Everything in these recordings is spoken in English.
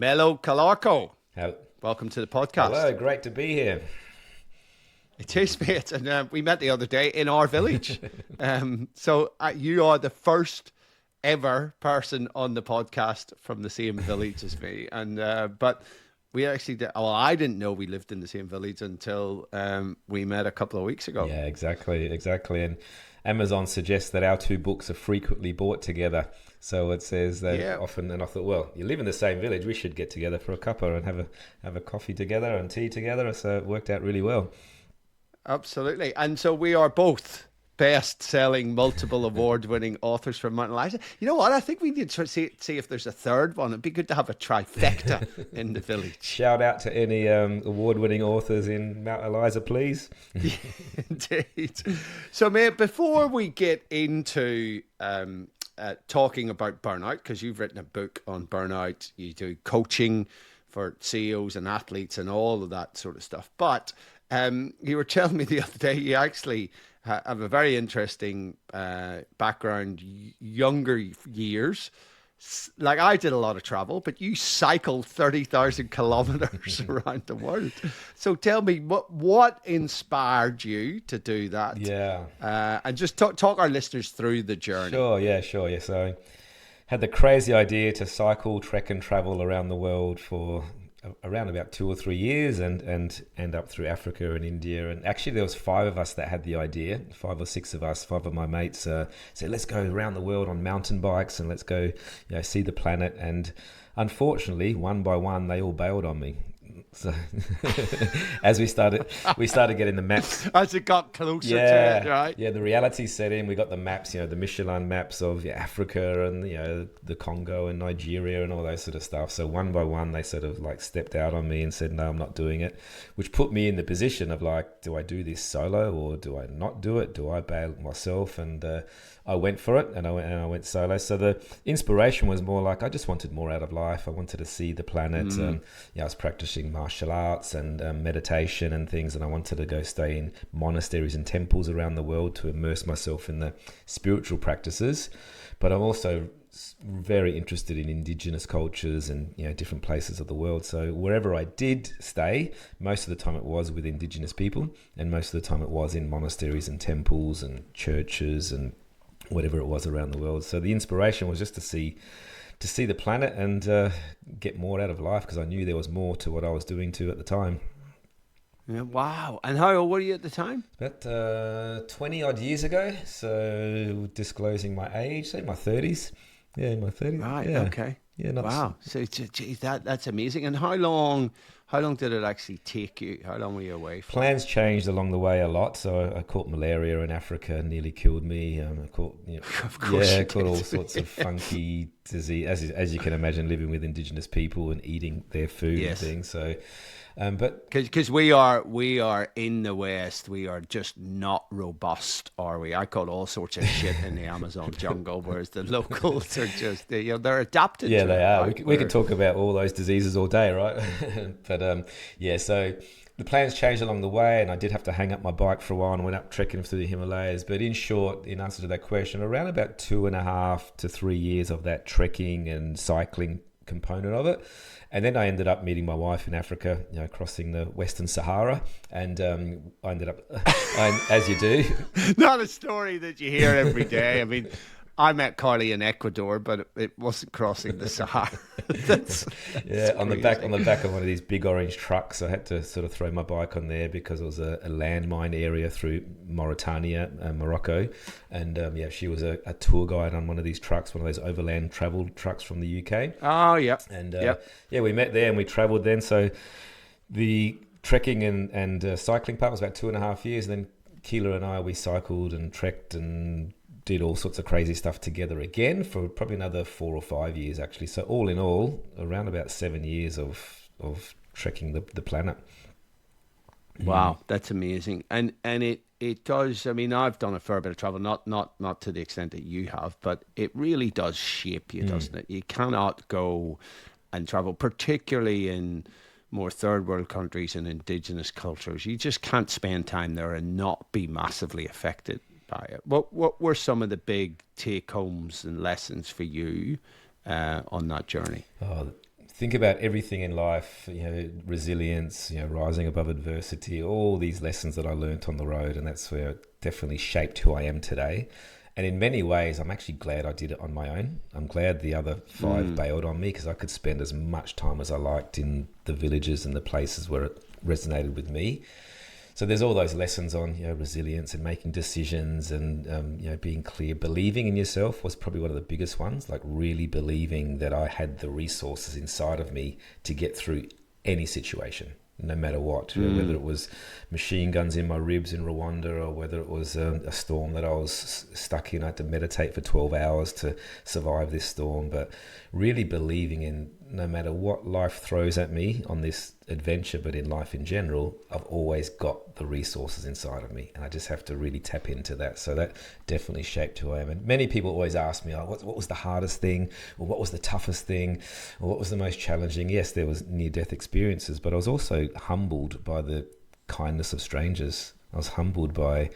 Melo Calarco. How, Welcome to the podcast. Hello, great to be here. It is, mate. And we met the other day in our village. So you are the first ever person on the podcast from the same village as me. And but we actually did, well, I didn't know we lived in the same village until we met a couple of weeks ago. Yeah, exactly. And Amazon suggests that our two books are frequently bought together. So it says that often, and I thought, well, you live in the same village, we should get together for a cuppa and have a coffee together and tea together. So it worked out really well. Absolutely. And so we are both best-selling, multiple award-winning authors from Mount Eliza. You know what? I think we need to see if there's a third one. It'd be good to have a trifecta in the village. Shout out to any award-winning authors in Mount Eliza, please. Indeed. So, mate, before we get into talking about burnout, because you've written a book on burnout, you do coaching for CEOs and athletes and all of that sort of stuff. But you were telling me the other day you actually have a very interesting background, younger years. Like I did a lot of travel, but you cycled 30,000 kilometers around the world. So tell me, what inspired you to do that? Yeah. And just talk our listeners through the journey. Sure. So I had the crazy idea to cycle, trek and travel around the world for around about 2 or 3 years and end up through Africa and India. And actually there was 5 of us that had the idea, 5 or 6 of us, 5 of my mates said, let's go around the world on mountain bikes and let's go see the planet. And unfortunately, one by one, they all bailed on me. So as we started getting the maps as it got closer to it, right? Yeah, the reality set in. We got the maps, the Michelin maps of Africa and the Congo and Nigeria and all those sort of stuff. So one by one they sort of like stepped out on me and said, no, I'm not doing it, which put me in the position of like, do I do this solo or do I not do it? Do I bail myself? And I went for it and I went solo. So the inspiration was more like I just wanted more out of life. I wanted to see the planet. I was practicing martial arts and meditation and things, and I wanted to go stay in monasteries and temples around the world to immerse myself in the spiritual practices. But I'm also very interested in indigenous cultures and different places of the world. So wherever I did stay, most of the time it was with indigenous people, and most of the time it was in monasteries and temples and churches and whatever it was around the world. So the inspiration was just to see the planet and get more out of life, because I knew there was more to what I was doing too at the time. Yeah, wow. And how old were you at the time? About 20 odd years ago. So disclosing my age, say my 30s. Yeah, in my 30s. Right, yeah. okay. Yeah, wow. So geez, that's amazing. And how long did it actually take you? How long were you away from? Plans changed along the way a lot. So I caught malaria in Africa, nearly killed me. I caught, caught all sorts of funky disease, as you can imagine, living with indigenous people and eating their food and things. So, but because we are in the West, we are just not robust, are we? I caught all sorts of shit in the Amazon jungle, whereas the locals are just they're adapted. Yeah, to they it, are. right? We could talk about all those diseases all day, right? But so the plans changed along the way, and I did have to hang up my bike for a while and went up trekking through the Himalayas. But in short, in answer to that question, around about 2.5 to 3 years of that trekking and cycling component of it. And then I ended up meeting my wife in Africa, crossing the Western Sahara, and I ended up, as you do. Not a story that you hear every day. I mean, I met Carly in Ecuador, but it wasn't crossing the Sahara. That's on the back of one of these big orange trucks. I had to sort of throw my bike on there because it was a landmine area through Mauritania and Morocco. And she was a tour guide on one of these trucks, one of those overland travel trucks from the UK. Oh, yeah. And we met there and we traveled then. So the trekking and cycling part was about 2.5 years. And then Keela and I, we cycled and trekked and did all sorts of crazy stuff together again for probably another 4 or 5 years, actually. So all in all, around about 7 years of trekking the planet. Wow, that's amazing. And it does. I mean, I've done a fair bit of travel, not to the extent that you have, but it really does shape you, doesn't it? You cannot go and travel, particularly in more third world countries and indigenous cultures. You just can't spend time there and not be massively affected by it. What were some of the big take homes and lessons for you on that journey? think about everything in life, resilience, rising above adversity, all these lessons that I learnt on the road, and that's where it definitely shaped who I am today. And in many ways, I'm actually glad I did it on my own. I'm glad the other five bailed on me, because I could spend as much time as I liked in the villages and the places where it resonated with me. So there's all those lessons on resilience and making decisions and being clear. Believing in yourself was probably one of the biggest ones, like really believing that I had the resources inside of me to get through any situation, no matter what, whether it was machine guns in my ribs in Rwanda, or whether it was a storm that I was stuck in. I had to meditate for 12 hours to survive this storm, but really believing in, no matter what life throws at me on this adventure, but in life in general, I've always got the resources inside of me, and I just have to really tap into that. So that definitely shaped who I am. And many people always ask me, what was the hardest thing, or what was the toughest thing, or what was the most challenging? Yes, there was near-death experiences, but I was also humbled by the kindness of strangers. I was humbled by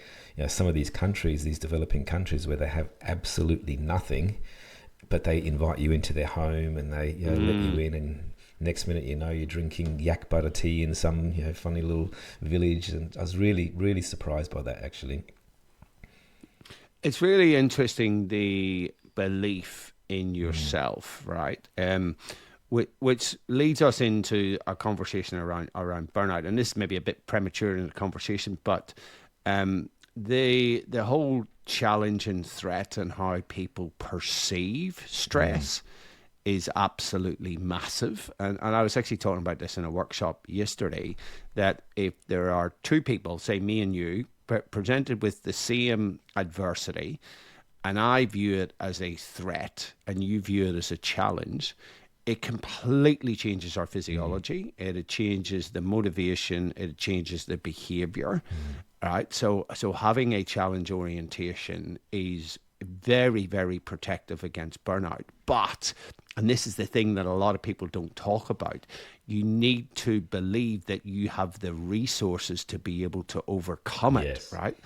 some of these countries, these developing countries, where they have absolutely nothing, but they invite you into their home, and they let you in, and next minute you're drinking yak butter tea in some funny little village. And I was really, really surprised by that, actually. It's really interesting, the belief in yourself, right? Which leads us into a conversation around burnout. And this is maybe a bit premature in the conversation, but the whole challenge and threat and how people perceive stress is absolutely massive. And I was actually talking about this in a workshop yesterday, that if there are two people, say me and you, presented with the same adversity, and I view it as a threat and you view it as a challenge, it completely changes our physiology. It changes the motivation. It changes the behavior. Right. So having a challenge orientation is very, very protective against burnout. But, and this is the thing that a lot of people don't talk about, you need to believe that you have the resources to be able to overcome it. Right.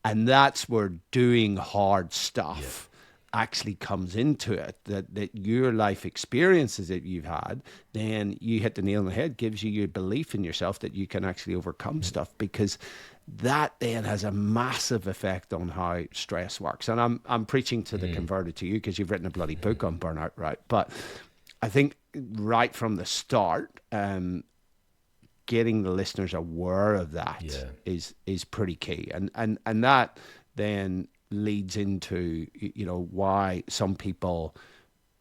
And that's where doing hard stuff actually comes into it, that your life experiences that you've had, then you hit the nail on the head, gives you your belief in yourself that you can actually overcome stuff, because that then has a massive effect on how stress works. And I'm preaching to the converted to you, because you've written a bloody book on burnout, right? But I think right from the start, getting the listeners aware of that is pretty key. And that then leads into why some people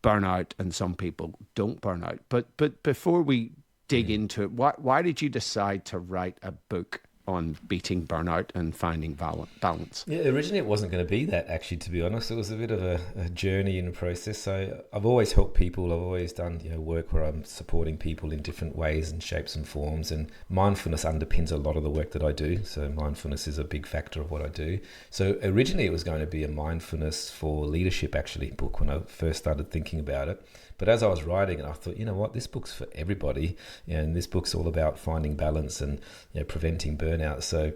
burn out and some people don't burn out. But before we dig into it, why did you decide to write a book on beating burnout and finding balance? Yeah, originally it wasn't going to be that, actually, to be honest. It was a bit of a journey in the process. So I've always helped people. I've always done work where I'm supporting people in different ways and shapes and forms. And mindfulness underpins a lot of the work that I do. So mindfulness is a big factor of what I do. So originally it was going to be a mindfulness for leadership, actually, book when I first started thinking about it. But as I was writing it, I thought, this book's for everybody. And this book's all about finding balance and preventing burnout. So,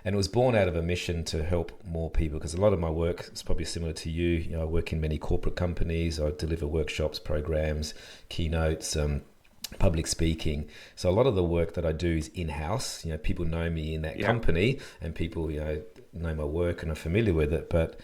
and it was born out of a mission to help more people, because a lot of my work is probably similar to you. I work in many corporate companies. I deliver workshops, programs, keynotes, public speaking. So a lot of the work that I do is in-house. People know me in that company, and people, know my work and are familiar with it. But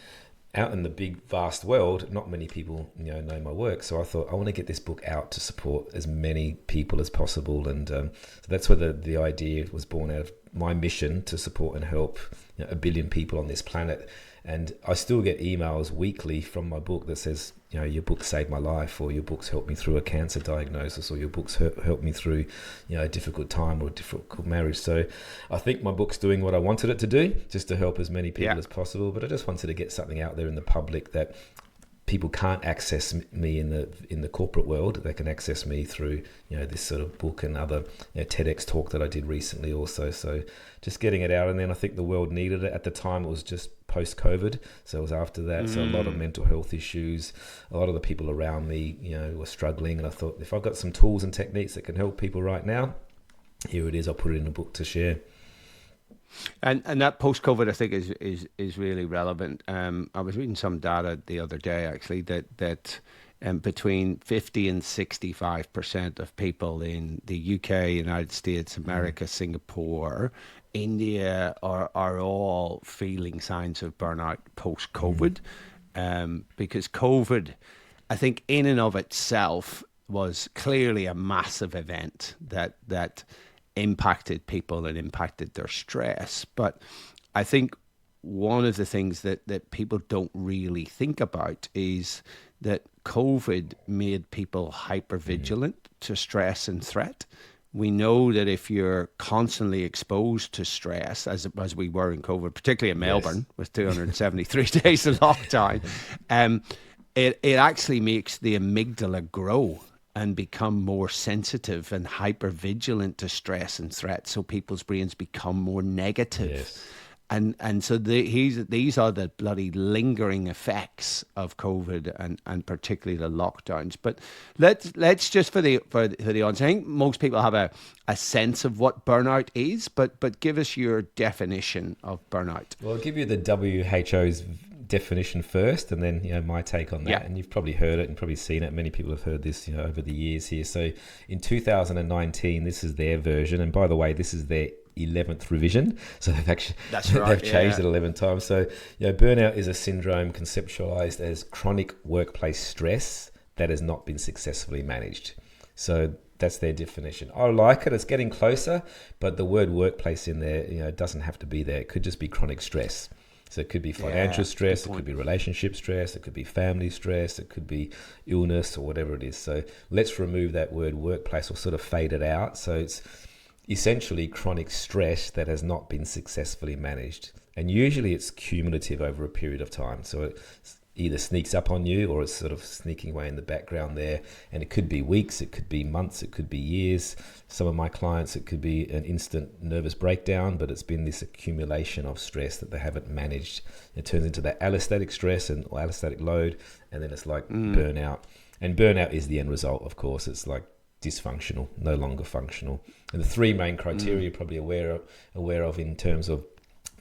out in the big, vast world, not many people, know my work. So I thought, I want to get this book out to support as many people as possible. And so that's where the idea was born out of my mission to support and help 1 billion people on this planet. And I still get emails weekly from my book that says, your book saved my life, or your book's helped me through a cancer diagnosis, or your book's helped me through, a difficult time or a difficult marriage. So I think my book's doing what I wanted it to do, just to help as many people as possible. But I just wanted to get something out there in the public that people can't access me in the corporate world. They can access me through this sort of book and other TEDx talk that I did recently also. So just getting it out, and then I think the world needed it. At the time it was just post-COVID, so it was after that. So a lot of mental health issues, a lot of the people around me were struggling, and I thought, if I've got some tools and techniques that can help people right now, here it is. I'll put it in a book to share. And that post-COVID, I think, is really relevant. I was reading some data the other day, actually, that between 50 and 65% of people in the UK, United States, America, Singapore, India are all feeling signs of burnout post-COVID. Because COVID, I think in and of itself, was clearly a massive event that impacted people and impacted their stress. But I think one of the things that people don't really think about is that COVID made people hyper vigilant to stress and threat. We know that if you're constantly exposed to stress, as we were in COVID, particularly in Melbourne with 273 days of lockdown, it actually makes the amygdala grow and become more sensitive and hyper vigilant to stress and threat. So people's brains become more negative. Yes. And so these are the bloody lingering effects of COVID and particularly the lockdowns. But let's just for the audience, I think most people have a sense of what burnout is, but give us your definition of burnout. Well, I'll give you the WHO's definition first, and then my take on that. Yeah. And you've probably heard it and probably seen it. Many people have heard this over the years here. So in 2019, this is their version, and by the way, this is their 11th revision, so they've actually they've changed it 11 times. So burnout is a syndrome conceptualized as chronic workplace stress that has not been successfully managed. So that's their definition. I like it. It's getting closer, but the word workplace in there doesn't have to be there. It could just be chronic stress. So it could be financial stress, it could be relationship stress, it could be family stress, it could be illness or whatever it is. So let's remove that word workplace or sort of fade it out. So it's essentially chronic stress that has not been successfully managed. And usually it's cumulative over a period of time. So it either sneaks up on you or it's sort of sneaking away in the background there. And it could be weeks, it could be months, it could be years. Some of my clients, it could be an instant nervous breakdown, but it's been this accumulation of stress that they haven't managed. It turns into that allostatic stress or allostatic load, and then it's like burnout. And burnout is the end result, of course. It's like dysfunctional, no longer functional. And the three main criteria you're probably aware of in terms of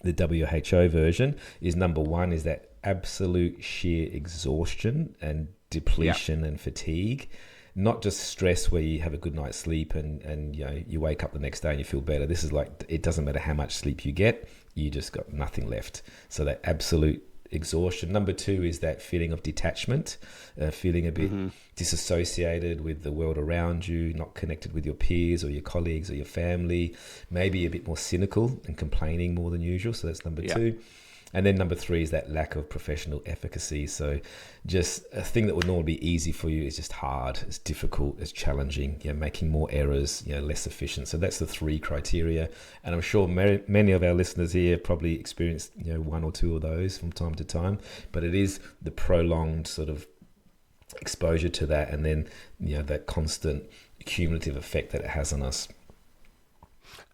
the WHO version is number one is that absolute sheer exhaustion and depletion and fatigue, not just stress where you have a good night's sleep and you wake up the next day and you feel better. This is like, it doesn't matter how much sleep you get, you just got nothing left. So that absolute exhaustion. Number two is that feeling of detachment, feeling a bit disassociated with the world around you, not connected with your peers or your colleagues or your family, maybe a bit more cynical and complaining more than usual. So that's number two. And then number three is that lack of professional efficacy. So just a thing that would normally be easy for you is just hard, it's difficult, it's challenging, making more errors, less efficient. So that's the three criteria. And I'm sure many of our listeners here probably experienced, one or two of those from time to time, but it is the prolonged sort of exposure to that and then, that constant cumulative effect that it has on us.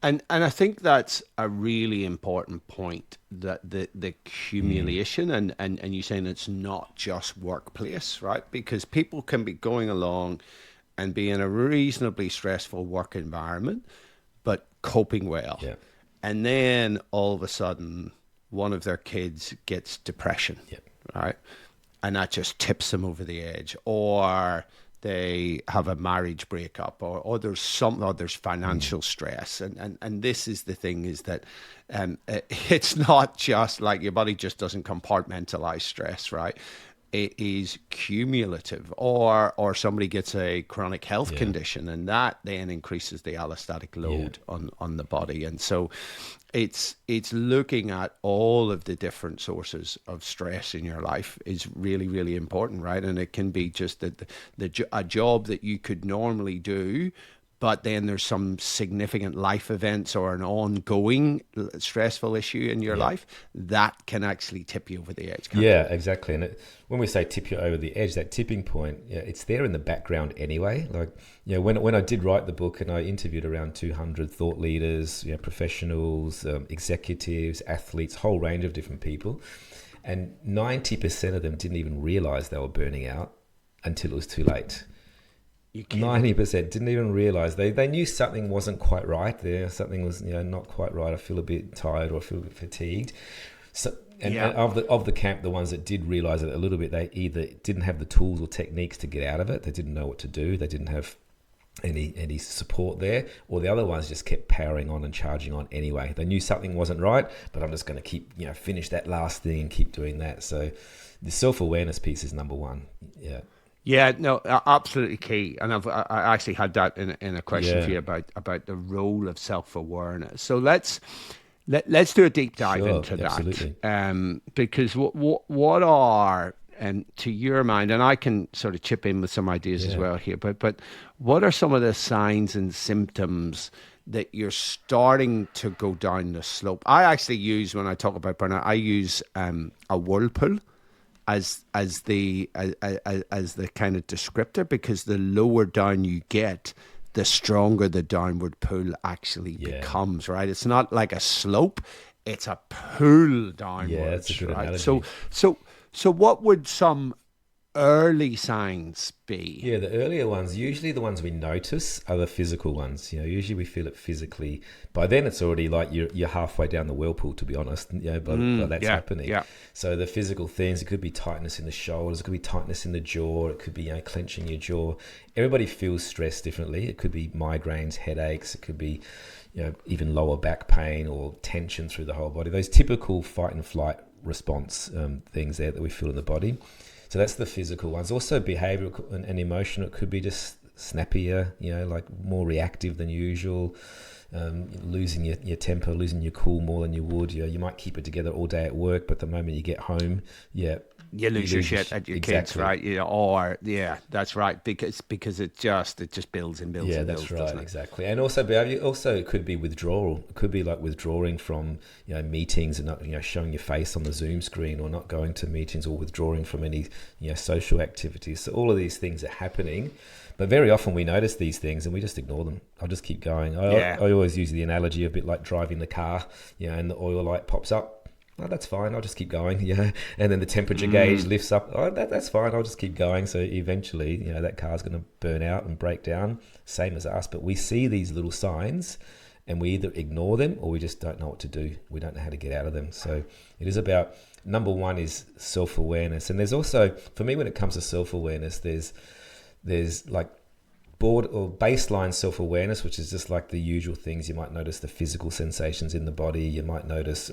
And I think that's a really important point, that the accumulation and you saying it's not just workplace, right? Because people can be going along and be in a reasonably stressful work environment, but coping well. Yeah. And then all of a sudden, one of their kids gets depression, right? And that just tips them over the edge. Or they have a marriage breakup, or there's financial stress, and this is the thing, is that it's not just like your body just doesn't compartmentalize stress, right? It is cumulative, or somebody gets a chronic health condition, and that then increases the allostatic load on the body. And so it's looking at all of the different sources of stress in your life is really, really important, right? And it can be just a job that you could normally do, but then there's some significant life events or an ongoing stressful issue in your life that can actually tip you over the edge. Exactly. And when we say tip you over the edge, that tipping point, it's there in the background anyway. Like, when I did write the book and I interviewed around 200 thought leaders, professionals, executives, athletes, whole range of different people, and 90% of them didn't even realize they were burning out until it was too late. 90% didn't even realize. They knew something wasn't quite right there. Something was not quite right. I feel a bit tired or I feel a bit fatigued. So And of the camp, the ones that did realize it a little bit, they either didn't have the tools or techniques to get out of it. They didn't know what to do. They didn't have any support there, or the other ones just kept powering on and charging on anyway. They knew something wasn't right, but I'm just going to keep, finish that last thing and keep doing that. So the self-awareness piece is number one. Yeah, no, absolutely key. And I actually had that in a question for you about the role of self-awareness. So let's do a deep dive into that. Absolutely. Because what are, to your mind, and I can sort of chip in with some ideas as well here, but what are some of the signs and symptoms that you're starting to go down the slope? I actually use, when I talk about burnout, I use a whirlpool as the kind of descriptor, because the lower down you get, the stronger the downward pull actually becomes, right? It's not like a slope, it's a pull downwards. Yeah, that's a good right? analogy. So what would some early signs be? Yeah, the earlier ones, usually the ones we notice are the physical ones. Usually we feel it physically. By then it's already like you're halfway down the whirlpool, to be honest, but that's happening. Yeah. So the physical things, it could be tightness in the shoulders, it could be tightness in the jaw, it could be clenching your jaw. Everybody feels stress differently. It could be migraines, headaches, it could be even lower back pain or tension through the whole body. Those typical fight and flight response things there that we feel in the body. So that's the physical ones. Also behavioral and emotional. It could be just snappier, like more reactive than usual, losing your temper, losing your cool more than you would. You might keep it together all day at work, but the moment you get home, you lose your shit at your kids, right? That's right, because it just builds and builds. Yeah, and that's builds, right, exactly. And also behavior. Also, it could be withdrawal. It could be like withdrawing from meetings and not showing your face on the Zoom screen, or not going to meetings, or withdrawing from any social activities. So all of these things are happening, but very often we notice these things and we just ignore them. I'll just keep going. I always use the analogy a bit like driving the car, and the oil light pops up. Oh, that's fine, I'll just keep going, and then the temperature gauge lifts up. Oh, that's fine, I'll just keep going. So eventually, that car's going to burn out and break down, same as us. But we see these little signs and we either ignore them or we just don't know what to do. We don't know how to get out of them. So it is about, number one is self-awareness. And there's also, for me, when it comes to self-awareness, there's like board or baseline self-awareness, which is just like the usual things. You might notice the physical sensations in the body. You might notice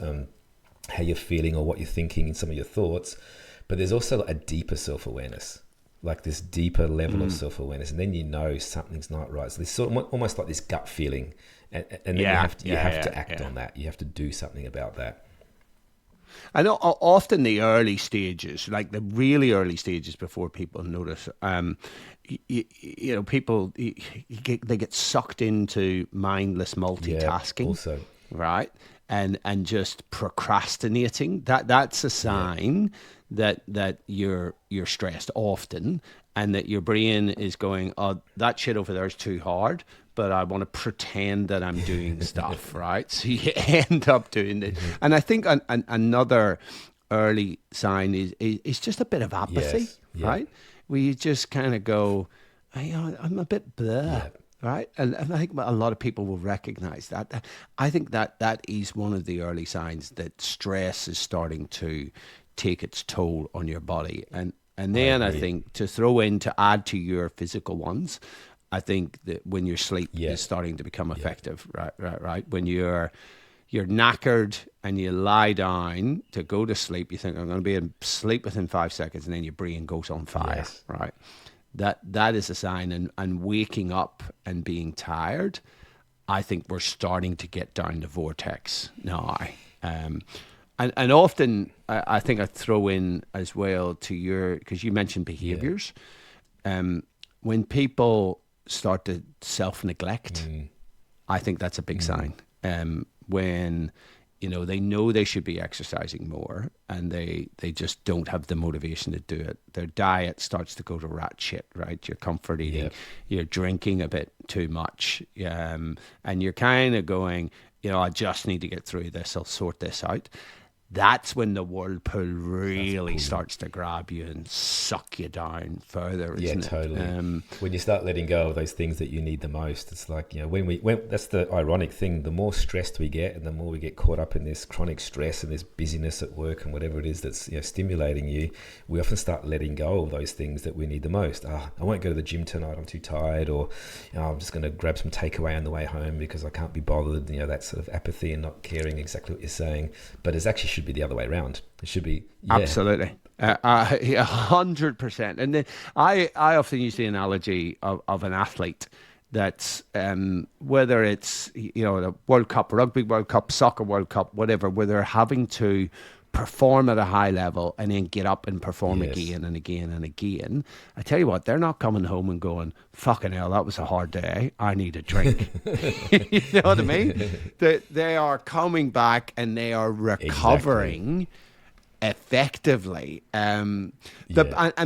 how you're feeling or what you're thinking in some of your thoughts. But there's also a deeper self-awareness, like this deeper level of self-awareness. And then something's not right. So there's sort of almost like this gut feeling. And then you have to act on that. You have to do something about that. I know often the early stages, like the really early stages before people notice, people, they get sucked into mindless multitasking. Also. Right. And just procrastinating. That's a sign that you're stressed often, and that your brain is going, oh, that shit over there is too hard, but I want to pretend that I'm doing stuff, right? So you end up doing it. And I think another early sign is just a bit of apathy, right? Where you just kind of go, I'm a bit blah. Right. And I think a lot of people will recognize that. I think that is one of the early signs that stress is starting to take its toll on your body. And then I think to add to your physical ones, I think that when your sleep is starting to become effective, right. When you're knackered and you lie down to go to sleep, you think, I'm going to be asleep within 5 seconds, and then your brain goes on fire, right? That is a sign, and waking up and being tired, I think we're starting to get down the vortex now. And often I think I throw in as well because you mentioned behaviors. When people start to self-neglect, I think that's a big sign. When they know they should be exercising more and they just don't have the motivation to do it. Their diet starts to go to rat shit, right? You're comfort eating, you're drinking a bit too much, and you're kind of going, I just need to get through this, I'll sort this out. that's when the whirlpool really starts to grab you and suck you down further, isn't it? Totally. When you start letting go of those things that you need the most, it's like, when that's the ironic thing. The more stressed we get, and the more we get caught up in this chronic stress and this busyness at work and whatever it is that's stimulating you, we often start letting go of those things that we need the most. I won't go to the gym tonight, I'm too tired, or I'm just going to grab some takeaway on the way home because I can't be bothered. That sort of apathy and not caring exactly what you're saying. But it actually should be the other way around. It should be absolutely 100%. And then I often use the analogy of an athlete that's whether it's the World Cup, Rugby World Cup, Soccer World Cup, whatever, where they're having to perform at a high level and then get up and perform again and again and again. I tell you what, they're not coming home and going, fucking hell, that was a hard day, I need a drink. You know what I mean? They are coming back and they are recovering effectively. And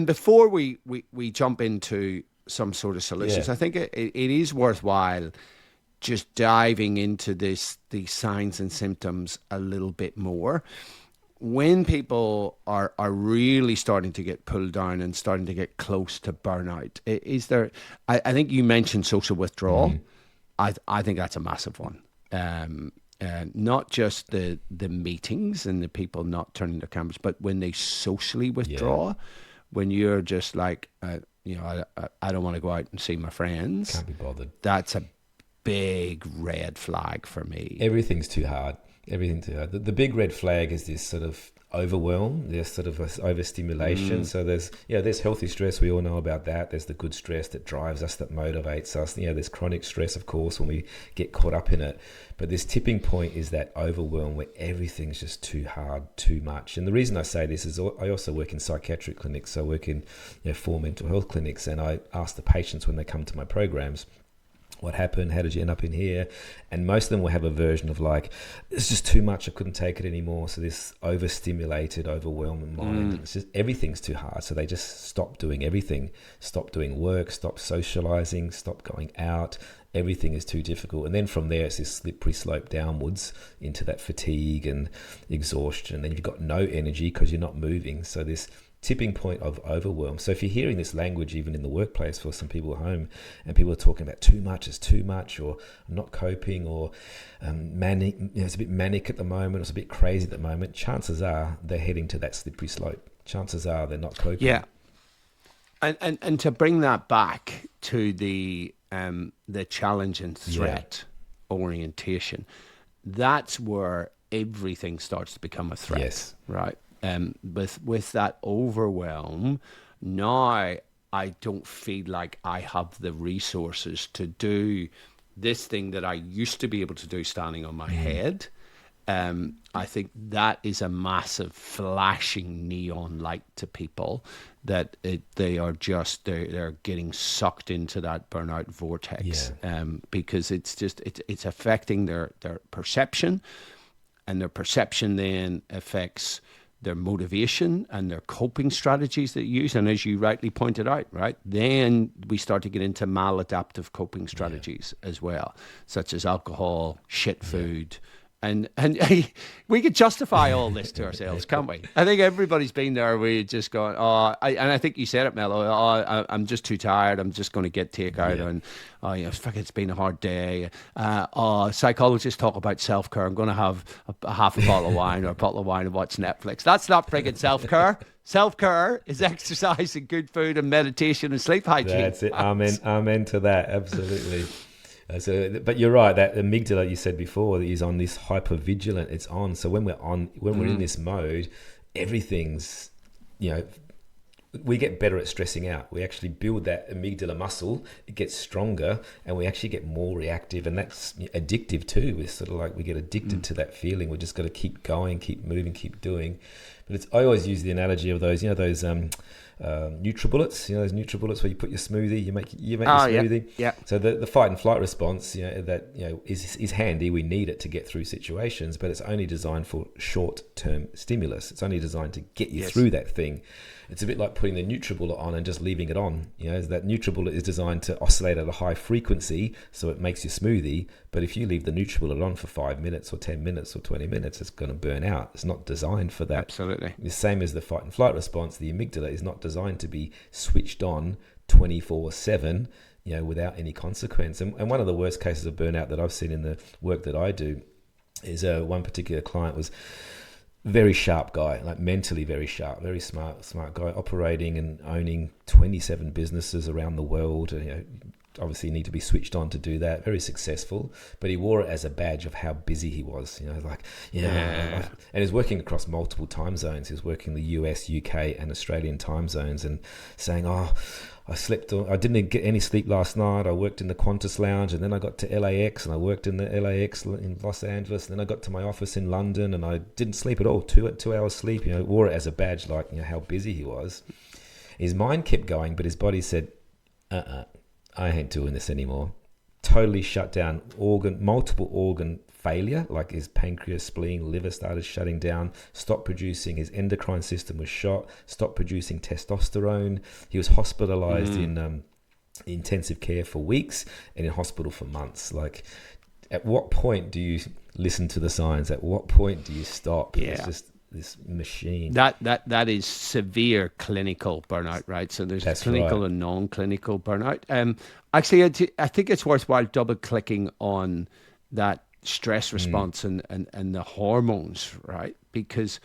before we jump into some sort of solutions, I think it is worthwhile just diving into these signs and symptoms a little bit more. When people are really starting to get pulled down and starting to get close to burnout, is there? I think you mentioned social withdrawal. I think that's a massive one. Not just the meetings and the people not turning their cameras, but when they socially withdraw, when you're just like, I don't want to go out and see my friends. Can't be bothered. That's a big red flag for me. Everything's too hard. Everything too hard. The big red flag is this sort of overwhelm. There's sort of overstimulation. So there's healthy stress. We all know about that. There's the good stress that drives us, that motivates us. There's chronic stress, of course, when we get caught up in it. But this tipping point is that overwhelm where everything's just too hard, too much. And the reason I say this is I also work in psychiatric clinics. So I work in 4 mental health clinics, and I ask the patients when they come to my programs, what happened? How did you end up in here? And most of them will have a version of like, it's just too much. I couldn't take it anymore. So this overstimulated, overwhelming mind, it's just, everything's too hard. So they just stop doing everything, stop doing work, stop socializing, stop going out. Everything is too difficult. And then from there, it's this slippery slope downwards into that fatigue and exhaustion. And then you've got no energy because you're not moving. So this tipping point of overwhelm. So if you're hearing this language even in the workplace for some people at home, and people are talking about too much is too much, or I'm not coping, or manic, it's a bit manic at the moment, or it's a bit crazy at the moment, chances are they're heading to that slippery slope. Chances are they're not coping. Yeah. And to bring that back to the challenge and threat orientation, that's where everything starts to become a threat, right? With that overwhelm, now I don't feel like I have the resources to do this thing that I used to be able to do standing on my head. I think that is a massive flashing neon light to people that they're getting sucked into that burnout vortex, because it's affecting their perception, and their perception then affects their motivation and their coping strategies that you use. And as you rightly pointed out, right, then we start to get into maladaptive coping strategies as well, such as alcohol, shit food. And we could justify all this to ourselves, can't we? I think everybody's been there where you're just going, and I think you said it, Melo, I'm just too tired, I'm just going to get takeout, and it's been a hard day. Psychologists talk about self-care. I'm going to have a half a bottle of wine or a bottle of wine and watch Netflix. That's not friggin' self-care. Self-care is exercise and good food and meditation and sleep hygiene. That's it. Amen to that. Absolutely. But you're right, that amygdala you said before is on this hypervigilant. It's on. So when we're in this mode, everything's, we get better at stressing out. We actually build that amygdala muscle. It gets stronger, and we actually get more reactive, and that's addictive too. We're sort of like, we get addicted to that feeling. We just got to keep going, keep moving, keep doing. But I always use the analogy of those, those NutriBullets, those NutriBullets where you put your smoothie, you make your smoothie. Yeah. So the fight and flight response, is handy. We need it to get through situations, but it's only designed for short-term stimulus. It's only designed to get you through that thing. It's a bit like putting the NutriBullet on and just leaving it on. That NutriBullet is designed to oscillate at a high frequency, so it makes your smoothie. But if you leave the NutriBullet on for 5 minutes or 10 minutes or 20 minutes, it's going to burn out. It's not designed for that. Absolutely. The same as the fight and flight response, the amygdala is not designed to be switched on 24/7, without any consequence. And one of the worst cases of burnout that I've seen in the work that I do is one particular client was very sharp guy, like mentally very sharp, very smart guy, operating and owning 27 businesses around the world. Obviously need to be switched on to do that. Very successful, but he wore it as a badge of how busy he was. And he's working across multiple time zones. He was working the US, UK, and Australian time zones, and saying, I didn't get any sleep last night. I worked in the Qantas lounge, and then I got to LAX, and I worked in the LAX in Los Angeles, and then I got to my office in London, and I didn't sleep at all. 2 hours sleep. Wore it as a badge, how busy he was. His mind kept going, but his body said, I ain't doing this anymore. Totally shut down. Multiple organ failure, like his pancreas, spleen, liver started shutting down, stopped producing. His endocrine system was shot, stopped producing testosterone. He was hospitalized in intensive care for weeks and in hospital for months. Like, at what point do you listen to the signs? At what point do you stop? Yeah. It's just this machine. That is severe clinical burnout, right? So there's clinical and non-clinical burnout. Actually, I think it's worthwhile double clicking on that stress response and the hormones, right? Because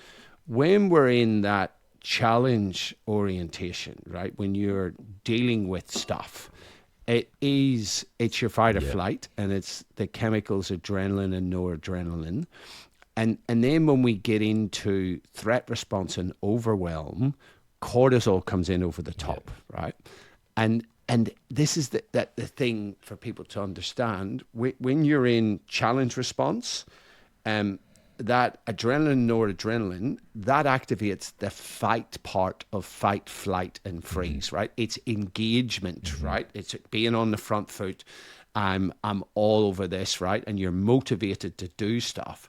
when we're in that challenge orientation, right, when you're dealing with stuff, it's your fight or flight, and it's the chemicals adrenaline and noradrenaline. And then when we get into threat response and overwhelm, cortisol comes in over the top, right? And this is the thing for people to understand. When you're in challenge response, that adrenaline, noradrenaline, that activates the fight part of fight, flight, and freeze, right? It's engagement, right? It's being on the front foot. I'm all over this, right? And you're motivated to do stuff.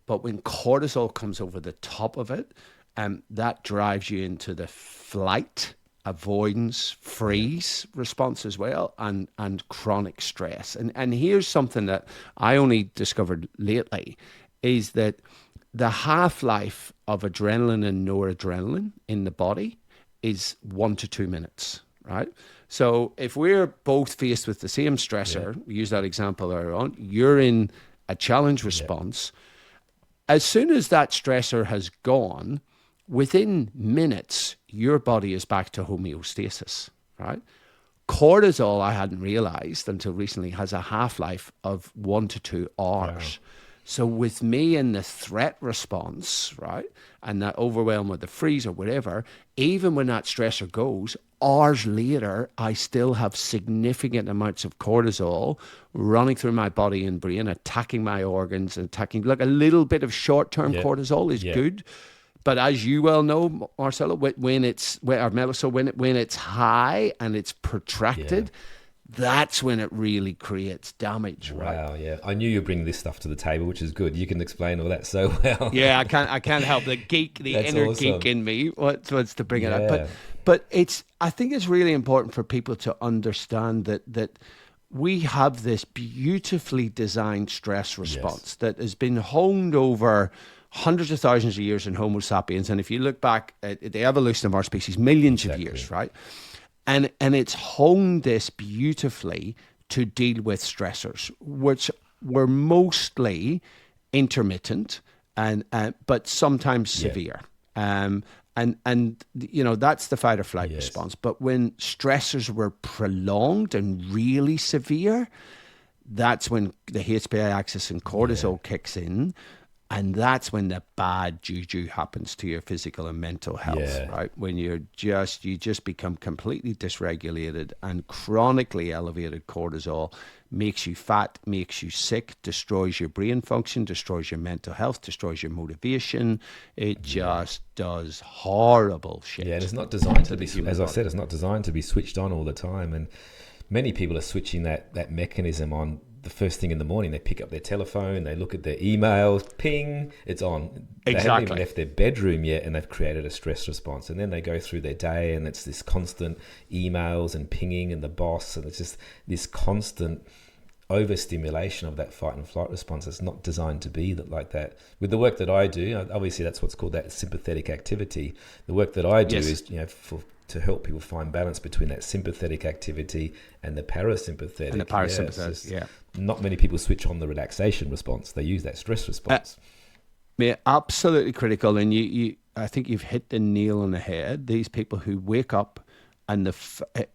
But when cortisol comes over the top of it, that drives you into the flight, avoidance, freeze response as well, and chronic stress. And here's something that I only discovered lately, is that the half-life of adrenaline and noradrenaline in the body is 1 to 2 minutes, right? So if we're both faced with the same stressor, we use that example earlier on, you're in a challenge response. As soon as that stressor has gone, within minutes, your body is back to homeostasis, right? Cortisol, I hadn't realized until recently, has a half-life of 1 to 2 hours. Wow. So with me in the threat response, right, and that overwhelm or the freeze or whatever, even when that stressor goes, hours later, I still have significant amounts of cortisol running through my body and brain, attacking my organs, like a little bit of short-term cortisol is good. But as you well know, Marcelo, when it's high and it's protracted, that's when it really creates damage, right? Wow, yeah. I knew you'd bring this stuff to the table, which is good. You can explain all that so well. Yeah, I can't help the inner awesome. Geek in me wants to bring it up. But I think it's really important for people to understand that we have this beautifully designed stress response that has been honed over hundreds of thousands of years in Homo sapiens. And if you look back at the evolution of our species, millions of years, right? And it's honed this beautifully to deal with stressors, which were mostly intermittent but sometimes severe. And that's the fight or flight response. But when stressors were prolonged and really severe, that's when the HPA axis and cortisol kicks in. And that's when the bad juju happens to your physical and mental health, right? When you just become completely dysregulated, and chronically elevated cortisol makes you fat, makes you sick, destroys your brain function, destroys your mental health, destroys your motivation. It just does horrible shit. Yeah, and it's not designed to be, as I said, it's not designed to be switched on all the time. And many people are switching that mechanism on the first thing in the morning, they pick up their telephone, they look at their emails, ping, it's on. They haven't even left their bedroom yet, and they've created a stress response. And then they go through their day, and it's this constant emails and pinging and the boss, and it's just this constant overstimulation of that fight and flight response. It's not designed to be like that. With the work that I do, obviously that's what's called that sympathetic activity. The work that I do is, to help people find balance between that sympathetic activity and the parasympathetic. And the parasympathetic, Not many people switch on the relaxation response. They use that stress response. Absolutely critical. And I think you've hit the nail on the head. These people who wake up and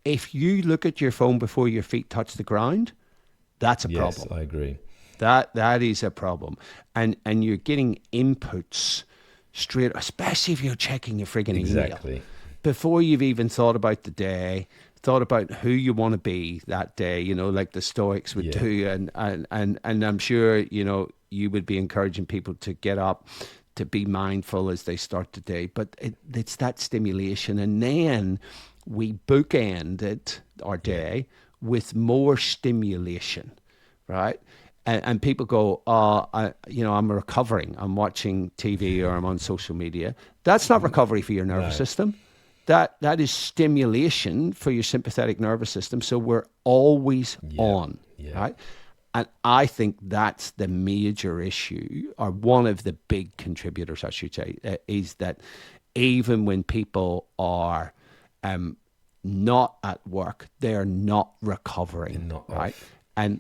if you look at your phone before your feet touch the ground, that's a problem. Yes, I agree. That is a problem. And you're getting inputs straight, especially if you're checking your friggin' email. Before you've even thought about the day, thought about who you want to be that day, like the Stoics would do. And I'm sure, you would be encouraging people to get up, to be mindful as they start the day. But it's that stimulation. And then we bookend our day with more stimulation, right? And people go, I'm recovering. I'm watching TV or I'm on social media. That's not recovery for your nervous system. That is stimulation for your sympathetic nervous system. So we're always on, right? And I think that's the major issue, or one of the big contributors, I should say, is that even when people are not at work, they're not recovering, right? And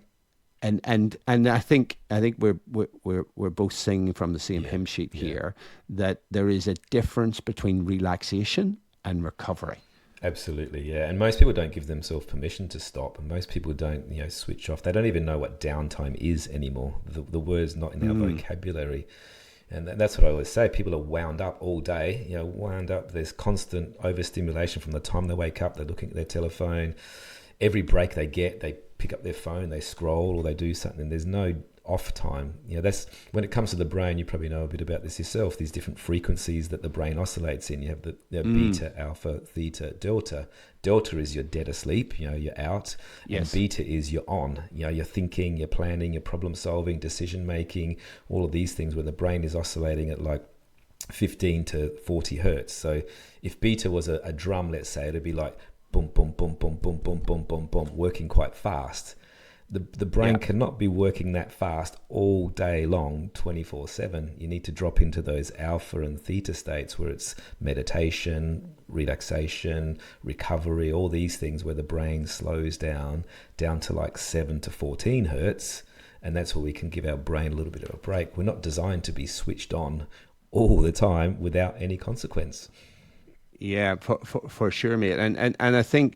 I think we're both singing from the same hymn sheet here, that there is a difference between relaxation and recovery. Absolutely, yeah. And most people don't give themselves permission to stop, and most people don't, switch off. They don't even know what downtime is anymore. The word's not in our vocabulary. And that's what I always say. People are wound up all day, wound up. There's constant overstimulation from the time they wake up. They're looking at their telephone. Every break they get, they pick up their phone, they scroll, or they do something. There's no off time. That's when it comes to the brain. You probably know a bit about this yourself. These different frequencies that the brain oscillates in. You have the beta, alpha, theta, delta. Delta is you're dead asleep. You're out. And beta is you're on. You're thinking, you're planning, you're problem solving, decision making. All of these things where the brain is oscillating at like 15 to 40 hertz. So if beta was a drum, let's say, it'd be like boom, boom, boom, boom, boom, boom, boom, boom, boom, working quite fast. The brain cannot be working that fast all day long, 24/7. You need to drop into those alpha and theta states where it's meditation, relaxation, recovery, all these things where the brain slows down to like 7 to 14 hertz. And that's where we can give our brain a little bit of a break. We're not designed to be switched on all the time without any consequence. Yeah, for sure, mate. And I think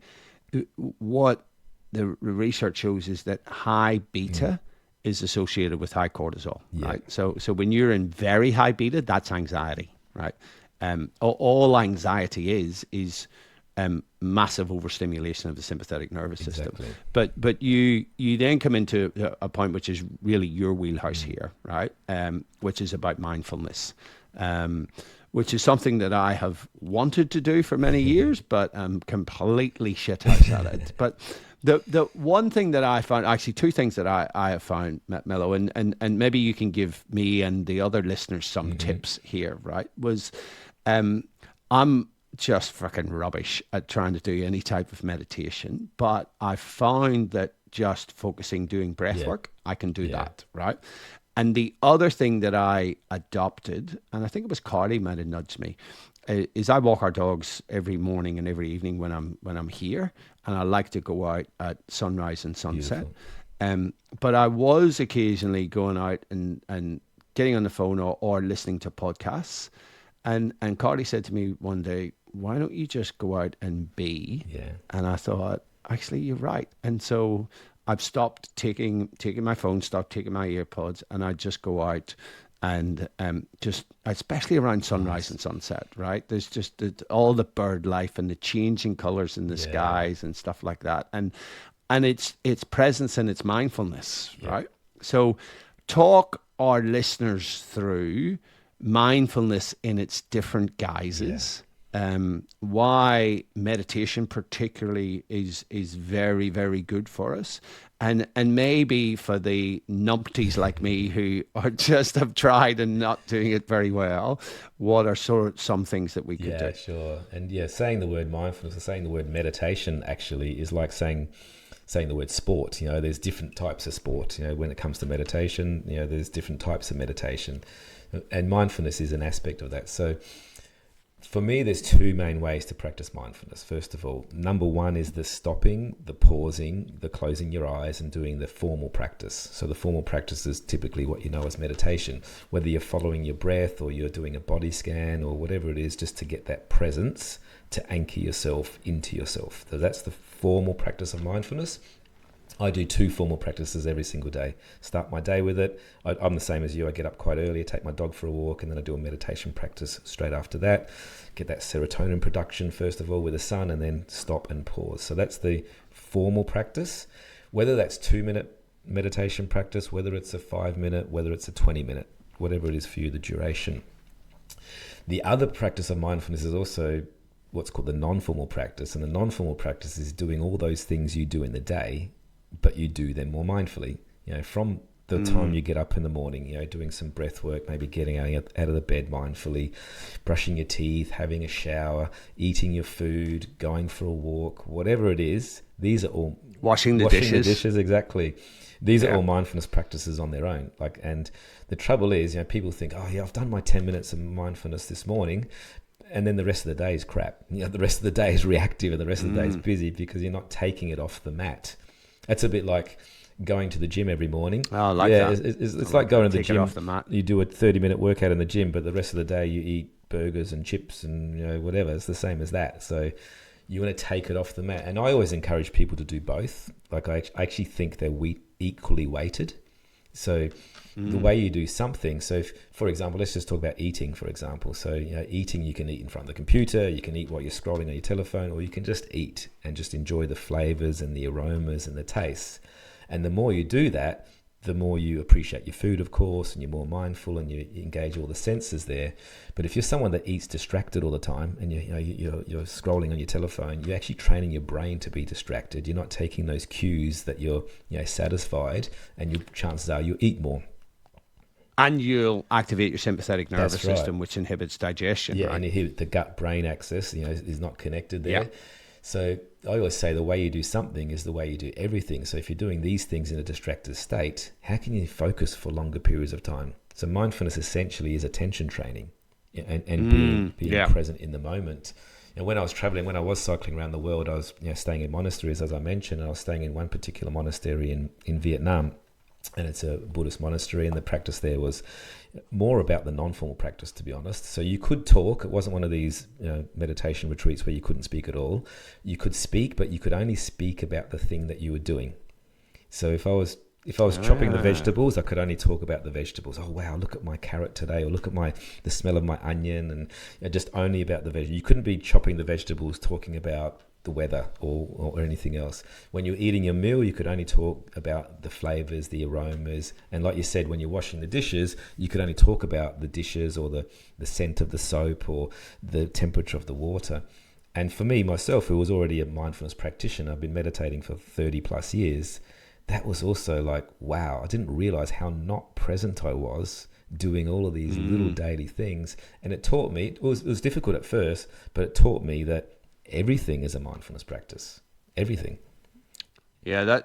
what the research shows is that high beta is associated with high cortisol, right? So when you're in very high beta, that's anxiety, right? All anxiety is massive overstimulation of the sympathetic nervous system. But you then come into a point which is really your wheelhouse here, right? Which is about mindfulness. Which is something that I have wanted to do for many years, but I'm completely shithouse at it. But the one thing that I found, actually two things that I have found, Melo, and maybe you can give me and the other listeners some tips here, right, was I'm just fucking rubbish at trying to do any type of meditation, but I found that just focusing, doing breath work, I can do that, right? And the other thing that I adopted, and I think it was Carly might have nudged me, is I walk our dogs every morning and every evening when I'm here, and I like to go out at sunrise and sunset. But I was occasionally going out and getting on the phone or listening to podcasts. And Carly said to me one day, "Why don't you just go out and be?" And I thought, actually, you're right. And so I've stopped taking my phone, stopped taking my earpods, and I just go out and just, especially around sunrise and sunset, right? There's just all the bird life and the changing colors in the skies and stuff like that. And it's presence and it's mindfulness, right? So talk our listeners through mindfulness in its different guises why meditation particularly is very, very good for us. And maybe for the numpties like me who are just have tried and not doing it very well, what are some things that we could do? Yeah, sure. And yeah, saying the word mindfulness or saying the word meditation actually is like saying the word sport. There's different types of sport. When it comes to meditation, there's different types of meditation, and mindfulness is an aspect of that. So for me, there's two main ways to practice mindfulness. First of all, number one is the stopping, the pausing, the closing your eyes and doing the formal practice. So the formal practice is typically what you know as meditation, whether you're following your breath or you're doing a body scan or whatever it is, just to get that presence, to anchor yourself into yourself. So that's the formal practice of mindfulness. I do 2 formal practices every single day. Start my day with it. I'm the same as you. I get up quite early, I take my dog for a walk, and then I do a meditation practice straight after that. Get that serotonin production, first of all, with the sun, and then stop and pause. So that's the formal practice. Whether that's 2-minute meditation practice, whether it's a 5-minute, whether it's a 20-minute, whatever it is for you, the duration. The other practice of mindfulness is also what's called the non-formal practice. And the non-formal practice is doing all those things you do in the day, but you do them more mindfully. From the time you get up in the morning, doing some breath work, maybe getting out of the bed mindfully, brushing your teeth, having a shower, eating your food, going for a walk, whatever it is. These are all washing the dishes. Exactly. These are all mindfulness practices on their own. And the trouble is, people think, oh yeah, I've done my 10 minutes of mindfulness this morning, and then the rest of the day is crap. The rest of the day is reactive, and the rest of the day is busy because you're not taking it off the mat. That's a bit like going to the gym every morning. Oh, I like that. It's like going to the gym. Off the mat. You do a 30-minute workout in the gym, but the rest of the day you eat burgers and chips and whatever. It's the same as that. So you want to take it off the mat. And I always encourage people to do both. Like I actually think they're equally weighted. So the way you do something. So if, for example, let's just talk about eating, for example. So eating, you can eat in front of the computer, you can eat while you're scrolling on your telephone, or you can just eat and just enjoy the flavors and the aromas and the tastes. And the more you do that, the more you appreciate your food, of course, and you're more mindful and you engage all the senses there. But if you're someone that eats distracted all the time and you're scrolling on your telephone, you're actually training your brain to be distracted. You're not taking those cues that you're satisfied, and your chances are you'll eat more. And you'll activate your sympathetic nervous system, which inhibits digestion. Yeah, right? And the gut-brain axis, is not connected there. Yeah. So I always say the way you do something is the way you do everything. So if you're doing these things in a distracted state, how can you focus for longer periods of time? So mindfulness essentially is attention training and being present in the moment. And when I was traveling, when I was cycling around the world, I was staying in monasteries, as I mentioned, and I was staying in one particular monastery in Vietnam. And it's a Buddhist monastery, and the practice there was more about the non-formal practice, to be honest. So you could talk. It wasn't one of these meditation retreats where you couldn't speak at all. You could speak, but you could only speak about the thing that you were doing. So if I was chopping the vegetables, I could only talk about the vegetables. Oh wow, look at my carrot today, or look at the smell of my onion, and just only about the vegetables. You couldn't be chopping the vegetables talking about the weather or anything else. When you're eating your meal, you could only talk about the flavors, the aromas, and like you said, when you're washing the dishes, you could only talk about the dishes or the scent of the soap or the temperature of the water. And for me, myself, who was already a mindfulness practitioner, I've been meditating for 30 plus years, that was also like, wow, I didn't realize how not present I was doing all of these little daily things. And it taught me, it was difficult at first, but it taught me that everything is a mindfulness practice. Everything. Yeah,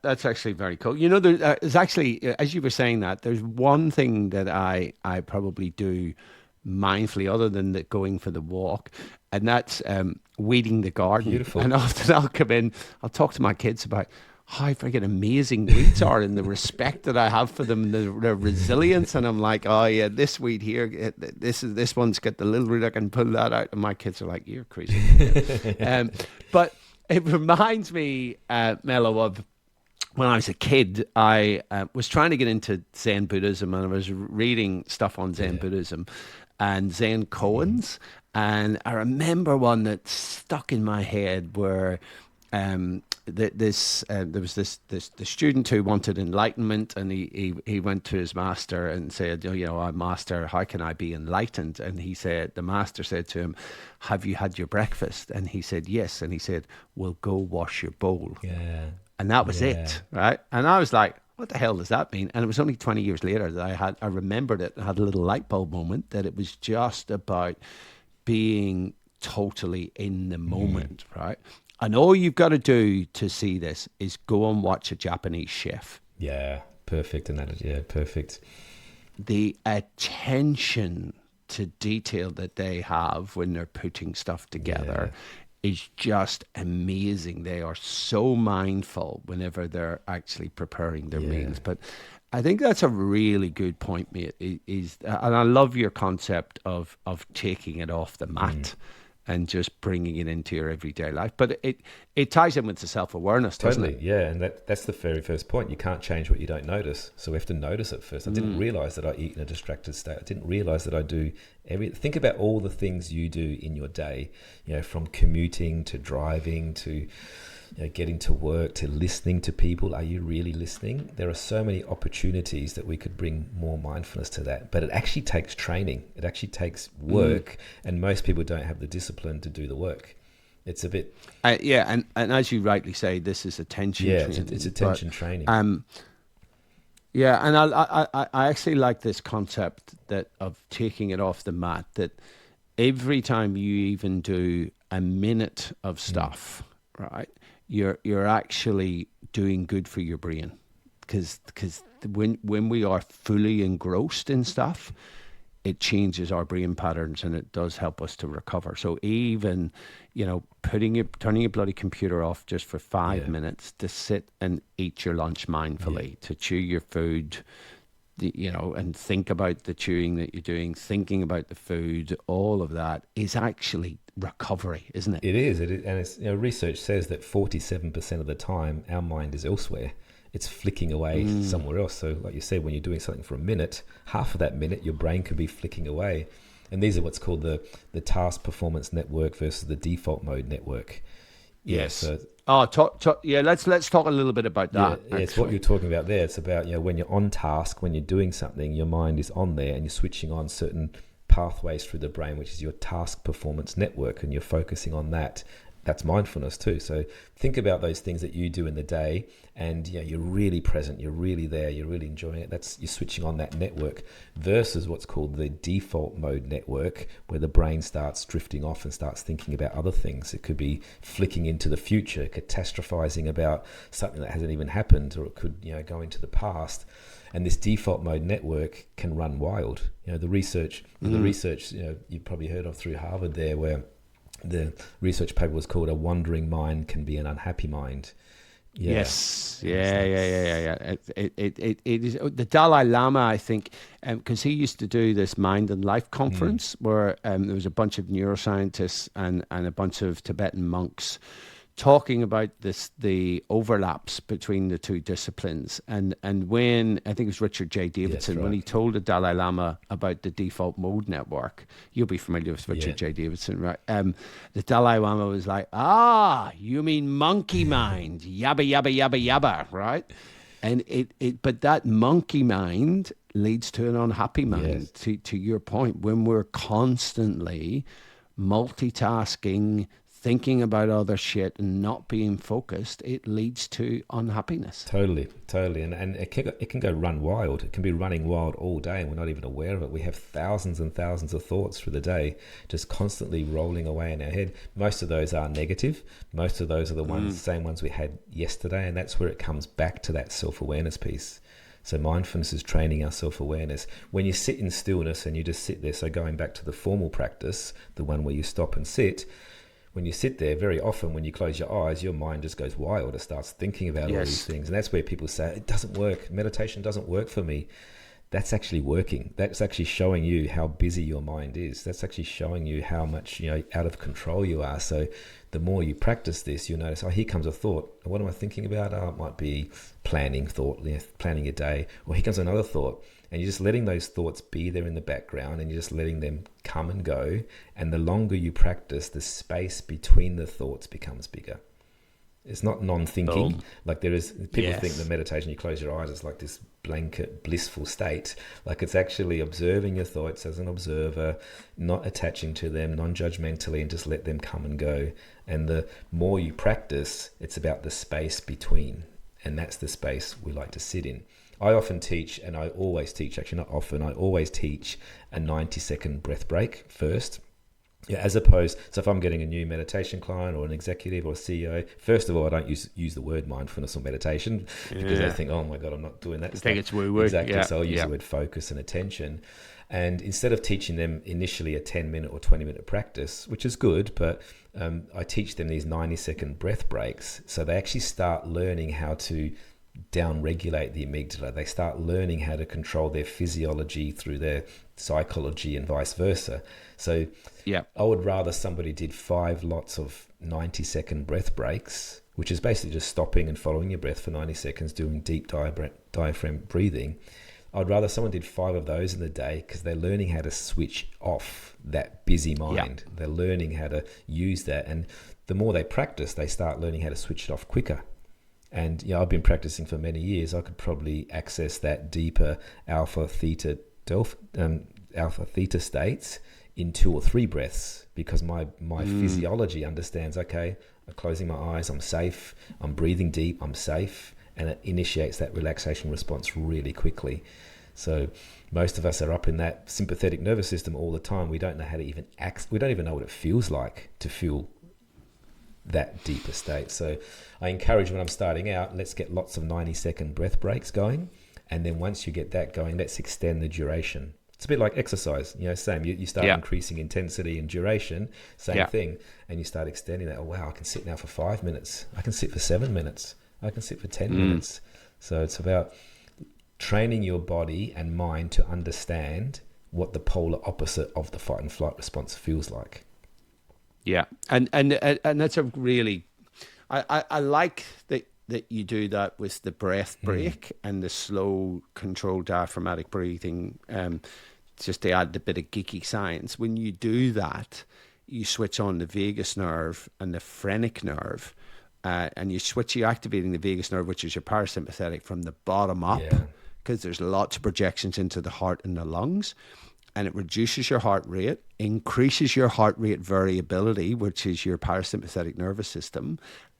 that's actually very cool. There's actually, as you were saying that, there's one thing that I probably do mindfully other than going for the walk, and that's weeding the garden. Beautiful. And often I'll come in, I'll talk to my kids about how freaking amazing weeds are and the respect that I have for them, their resilience. And I'm like, oh yeah, this weed here, this one's got the little root, I can pull that out. And my kids are like, you're crazy. But it reminds me, Melo, of when I was a kid. I was trying to get into Zen Buddhism, and I was reading stuff on Zen Buddhism and Zen koans. And I remember one that stuck in my head where there was the student who wanted enlightenment, and he went to his master and said, "I'm master, how can I be enlightened?" And the master said to him, "Have you had your breakfast?" And he said, "Yes." And he said, "Well, go wash your bowl." Yeah. And that was Yeah. it, right? And I was like, what the hell does that mean? And it was only 20 years later that I remembered it and had a little light bulb moment, that it was just about being totally in the moment, right? And all you've got to do to see this is go and watch a Japanese chef. Yeah. Perfect analogy. Yeah. Perfect. The attention to detail that they have when they're putting stuff together is just amazing. They are so mindful whenever they're actually preparing their meals. But I think that's a really good point, mate. And I love your concept of taking it off the mat and just bringing it into your everyday life. But it ties in with the self-awareness, doesn't it? Yeah, and that's the very first point. You can't change what you don't notice. So we have to notice it first. I didn't realize that I eat in a distracted state. I didn't realize that I do think about all the things you do in your day, from commuting to driving to getting to work to listening to people. Are you really listening? There are so many opportunities that we could bring more mindfulness to that, but it actually takes training. It actually takes work, and most people don't have the discipline to do the work. It's a bit... and as you rightly say, this is attention training. It's attention training. Yeah, and I actually like this concept of taking it off the mat, that every time you even do a minute of stuff, right, you're actually doing good for your brain, because when we are fully engrossed in stuff, it changes our brain patterns and it does help us to recover. So even, turning your bloody computer off just for 5 minutes to sit and eat your lunch mindfully, to chew your food, and think about the chewing that you're doing, thinking about the food, all of that is actually recovery, isn't it? It is. And it's, research says that 47% of the time our mind is elsewhere. It's flicking away somewhere else. So like you said, when you're doing something for a minute, half of that minute, your brain could be flicking away. And these are what's called the task performance network versus the default mode network. Yes. Yeah, let's talk a little bit about that. Yeah, it's what you're talking about there. It's about, when you're on task, when you're doing something, your mind is on there and you're switching on certain pathways through the brain, which is your task performance network, and you're focusing on that. That's mindfulness too. So think about those things that you do in the day, and you're really present, you're really there, you're really enjoying it. You're switching on that network, versus what's called the default mode network, where the brain starts drifting off and starts thinking about other things. It could be flicking into the future, catastrophizing about something that hasn't even happened, or it could go into the past. And this default mode network can run wild. The research you've probably heard of through Harvard there, where the research paper was called "A Wandering Mind Can Be an Unhappy Mind." Yeah. Yes. Yeah. It is the Dalai Lama, I think, because he used to do this Mind and Life conference where there was a bunch of neuroscientists and a bunch of Tibetan monks talking about the overlaps between the two disciplines. And when, I think it was Richard J. Davidson, when he told the Dalai Lama about the default mode network, you'll be familiar with Richard J. Davidson, right? The Dalai Lama was like, you mean monkey mind, yabba, yabba, yabba, yabba, right? And but that monkey mind leads to an unhappy mind, to your point, when we're constantly multitasking, thinking about other shit and not being focused, it leads to unhappiness. Totally. And it can go run wild. It can be running wild all day and we're not even aware of it. We have thousands and thousands of thoughts through the day, just constantly rolling away in our head. Most of those are negative. Most of those are the same ones we had yesterday. And that's where it comes back to that self-awareness piece. So mindfulness is training our self-awareness. When you sit in stillness and you just sit there, so going back to the formal practice, the one where you stop and sit, when you sit there, very often when you close your eyes, your mind just goes wild. It starts thinking about all these things. And that's where people say, it doesn't work. Meditation doesn't work for me. That's actually working. That's actually showing you how busy your mind is. That's actually showing you how much out of control you are. So the more you practice this, you'll notice, here comes a thought. What am I thinking about? It might be planning a day. Or here comes another thought. And you're just letting those thoughts be there in the background, and you're just letting them come and go. And the longer you practice, the space between the thoughts becomes bigger. It's not non-thinking. Boom. Like there is, people think Yes. that meditation, you close your eyes, it's like this blanket blissful state. Like it's actually observing your thoughts as an observer, not attaching to them, non-judgmentally, and just let them come and go. And the more you practice, it's about the space between, and that's the space we like to sit in. I often teach, and I always teach, actually not often, I always teach a 90-second breath break first. Yeah, as opposed, so if I'm getting a new meditation client or an executive or CEO, first of all, I don't use the word mindfulness or meditation because they think, oh my God, I'm not doing that. I think it's woo-woo. Exactly. Yeah. So I'll use the word focus and attention. And instead of teaching them initially a 10-minute or 20-minute practice, which is good, but I teach them these 90-second breath breaks. So they actually start learning how to down-regulate the amygdala. They start learning how to control their physiology through their psychology and vice versa. So I would rather somebody did 5 lots of 90-second breath breaks, which is basically just stopping and following your breath for 90 seconds, doing deep diaphragm breathing. I'd rather someone did 5 of those in the day because they're learning how to switch off that busy mind. They're learning how to use that. And the more they practice, they start learning how to switch it off quicker. And I've been practicing for many years. I could probably access that deeper alpha theta states in 2 or 3 breaths because my physiology understands, okay, I'm closing my eyes, I'm safe, I'm breathing deep, I'm safe, and it initiates that relaxation response really quickly. So most of us are up in that sympathetic nervous system all the time. We don't know how to even we don't even know what it feels like to feel that deeper state. So I encourage when I'm starting out, let's get lots of 90-second breath breaks going. And then once you get that going, let's extend the duration. It's a bit like exercise, same. You start increasing intensity and duration, same thing. And you start extending that. Oh, wow, I can sit now for 5 minutes. I can sit for 7 minutes. I can sit for 10 minutes. So it's about training your body and mind to understand what the polar opposite of the fight and flight response feels like. Yeah, and that's a really, I like that you do that with the breath break and the slow, controlled diaphragmatic breathing. Just to add a bit of geeky science, when you do that, you switch on the vagus nerve and the phrenic nerve, and you're activating the vagus nerve, which is your parasympathetic, from the bottom up, because there's lots of projections into the heart and the lungs. And it reduces your heart rate, increases your heart rate variability, which is your parasympathetic nervous system,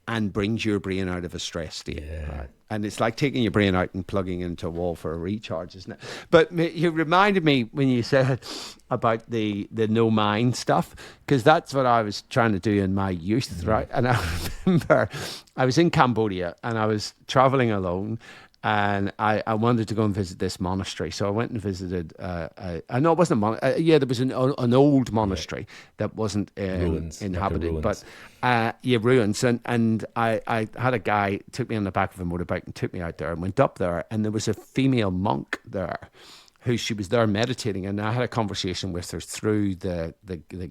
and brings your brain out of a stress state. Right? And it's like taking your brain out and plugging it into a wall for a recharge, isn't it? But you reminded me when you said about the no mind stuff, because that's what I was trying to do in my youth, right? And I remember I was in Cambodia and I was traveling alone. And I wanted to go and visit this monastery. So I went and visited, I know it wasn't a monastery. There was an old monastery that wasn't inhabited. Ruins. But ruins. And I had a guy, took me on the back of a motorbike and took me out there and went up there. And there was a female monk there she was there meditating, and I had a conversation with her through the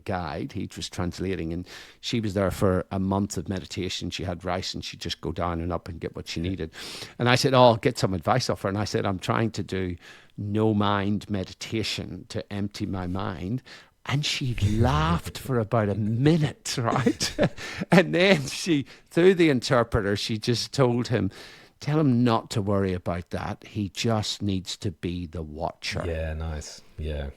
guide. He was translating, and she was there for a month of meditation. She had rice, and she'd just go down and up and get what she needed. And I said, I'll get some advice off her. And I said, I'm trying to do no mind meditation to empty my mind. And she laughed for about a minute, right? And then through the interpreter, she just told him, tell him not to worry about that. He just needs to be the watcher. Yeah, nice. Yeah.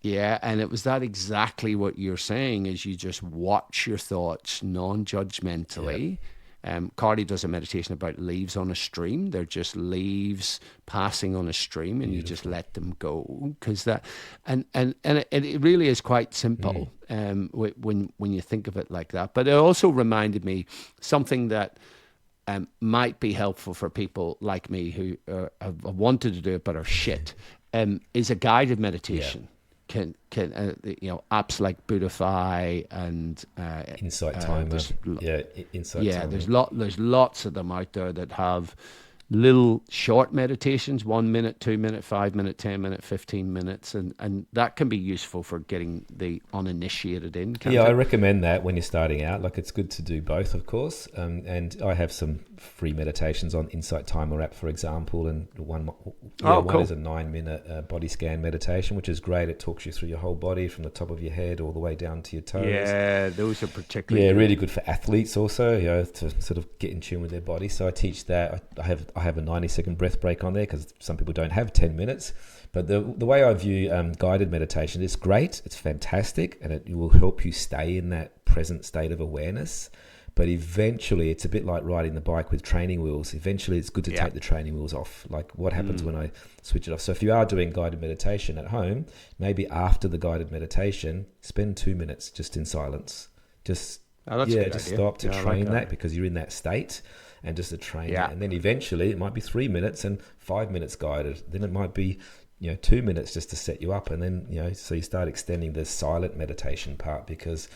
Yeah, and it was that exactly what you're saying, is you just watch your thoughts non-judgmentally. Cardi does a meditation about leaves on a stream. They're just leaves passing on a stream, and you just let them go. Because that, and it really is quite simple when you think of it like that. But it also reminded me something that might be helpful for people like me who have wanted to do it but are shit, is a guided meditation. Can apps like Buddhify and Insight Timer. Insight Timer. There's lots of them out there that have little short meditations, 1 minute, 2 minute, 5 minute, 10 minute, 15 minutes, and that can be useful for getting the uninitiated in. I recommend that when you're starting out. Like, it's good to do both, of course. And I have some free meditations on Insight Timer app, for example, and one cool. is a 9-minute body scan meditation, which is great. It talks you through your whole body from the top of your head all the way down to your toes. Yeah, those are particularly really good for athletes also, to sort of get in tune with their body. So I teach that. I have a 90-second breath break on there because some people don't have 10 minutes. But the way I view guided meditation, it's great, it's fantastic, and it will help you stay in that present state of awareness. But eventually, it's a bit like riding the bike with training wheels. Eventually, it's good to take the training wheels off. Like what happens when I switch it off? So if you are doing guided meditation at home, maybe after the guided meditation, spend 2 minutes just in silence. Just stop to train that because you're in that state, and just to train that. And then eventually, it might be 3 minutes and 5 minutes guided. Then it might be 2 minutes just to set you up, and then so you start extending the silent meditation part, because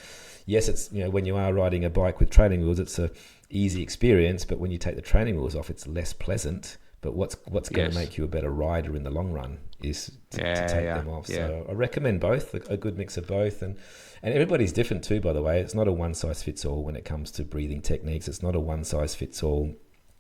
yes, it's when you are riding a bike with training wheels, it's a easy experience, but when you take the training wheels off, it's less pleasant. But what's going to make you a better rider in the long run is to take them off. So I recommend both, a good mix of both, and everybody's different too, by the way. It's not a one size fits all when it comes to breathing techniques. It's not a one size fits all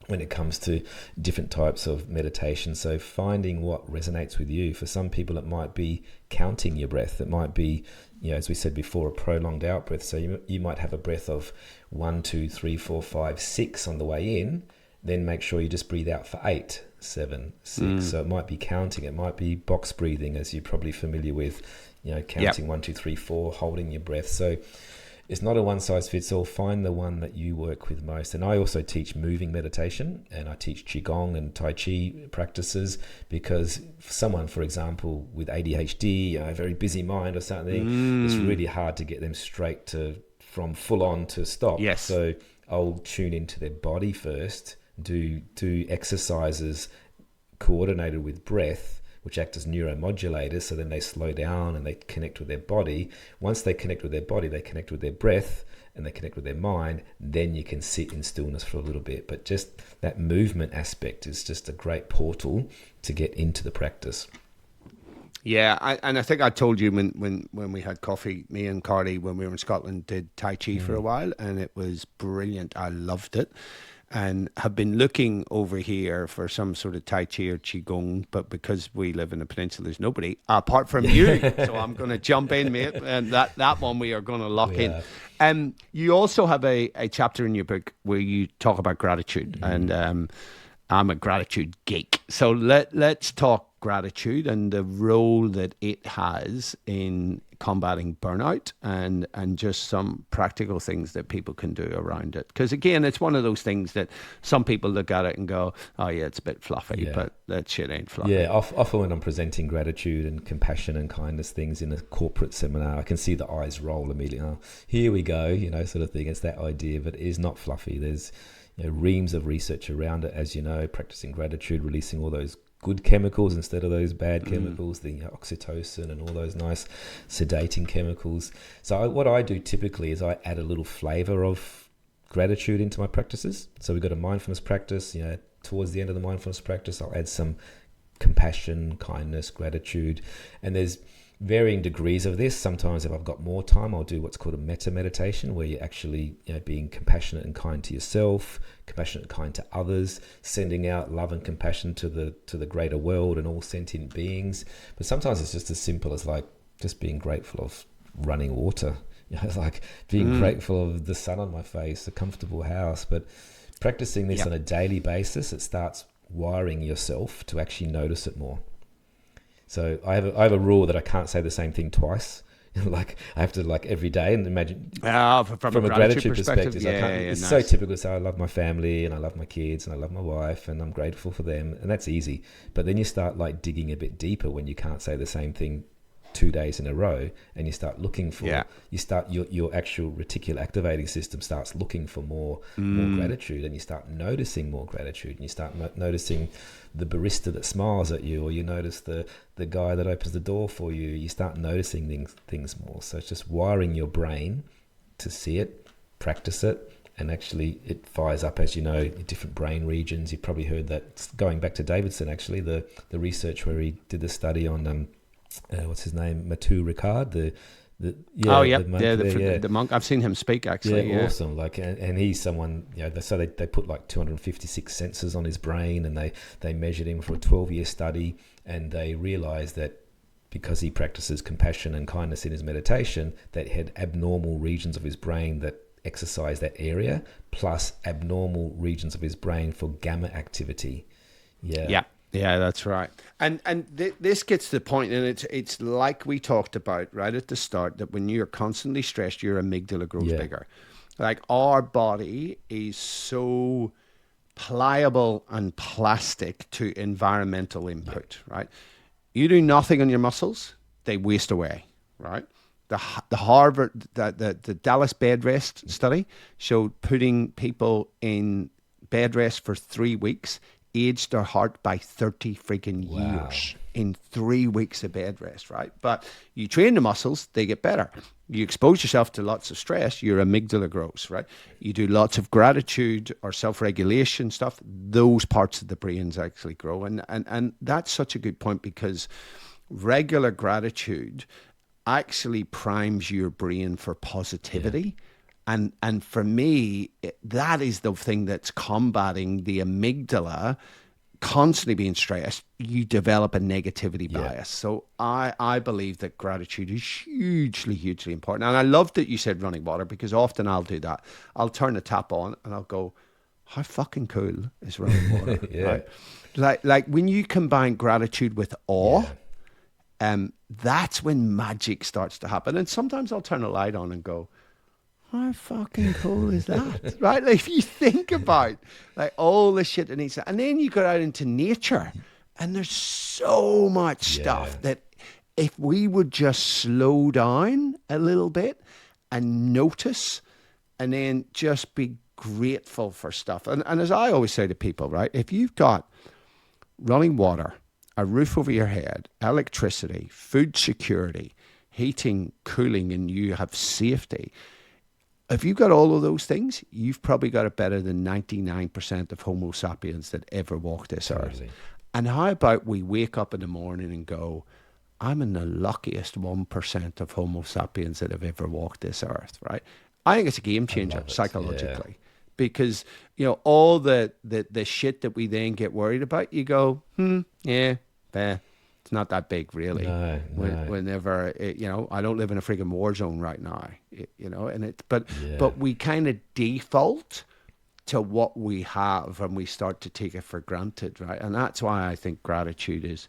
when it comes to different types of meditation. So finding what resonates with you. For some people, it might be counting your breath. It might be, as we said before, a prolonged out breath. So you might have a breath of 1, 2, 3, 4, 5, 6 on the way in. Then make sure you just breathe out for 8, 7, 6. So it might be counting. It might be box breathing, as you're probably familiar with, counting 1, 2, 3, 4, holding your breath. So it's not a one size fits all. Find the one that you work with most. And I also teach moving meditation, and I teach Qigong and Tai Chi practices, because for someone, for example, with ADHD, a very busy mind or something, it's really hard to get them straight from full on to stop. Yes. So I'll tune into their body first, do exercises coordinated with breath, which act as neuromodulators, so then they slow down and they connect with their body. Once they connect with their body, they connect with their breath and they connect with their mind, then you can sit in stillness for a little bit. But just that movement aspect is just a great portal to get into the practice. Yeah, I think I told you when we had coffee, me and Carly, when we were in Scotland, did Tai Chi for a while, and it was brilliant. I loved it. And have been looking over here for some sort of Tai Chi or Qigong, but because we live in the peninsula, there's nobody apart from you. So I'm going to jump in, mate, and that one we are going to lock in. You also have a chapter in your book where you talk about gratitude, and I'm a gratitude geek. So let's talk gratitude and the role that it has in combating burnout, and just some practical things that people can do around it. Because again, it's one of those things that some people look at it and go, oh yeah, it's a bit fluffy, but that shit ain't fluffy. Yeah, often when I'm presenting gratitude and compassion and kindness things in a corporate seminar, I can see the eyes roll immediately. Oh, here we go, sort of thing. It's that idea, but it is not fluffy. There's reams of research around it, as you know, practicing gratitude, releasing all those good chemicals instead of those bad chemicals, the oxytocin and all those nice sedating chemicals. So what I do typically is I add a little flavor of gratitude into my practices. So we've got a mindfulness practice, towards the end of the mindfulness practice, I'll add some compassion, kindness, gratitude. And there's varying degrees of this. Sometimes if I've got more time, I'll do what's called a metta meditation, where you're actually being compassionate and kind to yourself, compassionate and kind to others, sending out love and compassion to the greater world and all sentient beings. But sometimes it's just as simple as like just being grateful of running water, like being grateful of the sun on my face, a comfortable house. But practicing this on a daily basis, it starts wiring yourself to actually notice it more. So I have a rule that I can't say the same thing twice. Like I have to every day, and imagine from a gratitude perspective. It's nice. So typical to say I love my family and I love my kids and I love my wife and I'm grateful for them, and that's easy. But then you start digging a bit deeper when you can't say the same thing 2 days in a row, and you start looking for your actual reticular activating system starts looking for more gratitude, and you start noticing more gratitude, and you start noticing the barista that smiles at you, or you notice the guy that opens the door for you. You start noticing things more. So it's just wiring your brain to see it, practice it, and actually it fires up, as you know, different brain regions. You've probably heard that, going back to Davidson, actually, the research where he did the study on what's his name, Mathieu Ricard, the Oh, The yep. monk Yeah, there, yeah. the monk. I've seen him speak, actually. Yeah. Awesome. Like, and he's someone, so they put like 256 sensors on his brain, and they measured him for a 12-year study, and they realized that because he practices compassion and kindness in his meditation, that he had abnormal regions of his brain that exercise that area, plus abnormal regions of his brain for gamma activity. Yeah, that's right. And this gets to the point, and it's like we talked about right at the start, that when you're constantly stressed, your amygdala grows bigger. Like, our body is so pliable and plastic to environmental input, right? You do nothing on your muscles, they waste away, right? The Harvard, the Dallas bed rest study showed putting people in bed rest for 3 weeks aged their heart by 30 freaking years in 3 weeks of bed rest, right? But you train the muscles, they get better. You expose yourself to lots of stress, your amygdala grows, right? You do lots of gratitude or self-regulation stuff, those parts of the brains actually grow. And that's such a good point, because regular gratitude actually primes your brain for positivity. And for me, that is the thing that's combating the amygdala constantly being stressed. You develop a negativity bias. So I believe that gratitude is hugely, hugely important. And I love that you said running water, because often I'll do that. I'll turn the tap on and I'll go, how fucking cool is running water? Right? Like when you combine gratitude with awe, that's when magic starts to happen. And sometimes I'll turn a light on and go, how fucking cool is that? Right? Like, if you think about like all the shit that needs to, and then you go out into nature, and there's so much stuff that if we would just slow down a little bit and notice, and then just be grateful for stuff. And as I always say to people, right, if you've got running water, a roof over your head, electricity, food security, heating, cooling, and you have safety, if you've got all of those things, you've probably got it better than 99% of Homo sapiens that ever walked this earth. And how about we wake up in the morning and go, I'm in the luckiest 1% of Homo sapiens that have ever walked this earth, right? I think it's a game changer psychologically. Because, all the shit that we then get worried about, you go, it's not that big, really. No. Whenever, I don't live in a freaking war zone right now, but we kind of default to what we have, and we start to take it for granted, right? And that's why I think gratitude is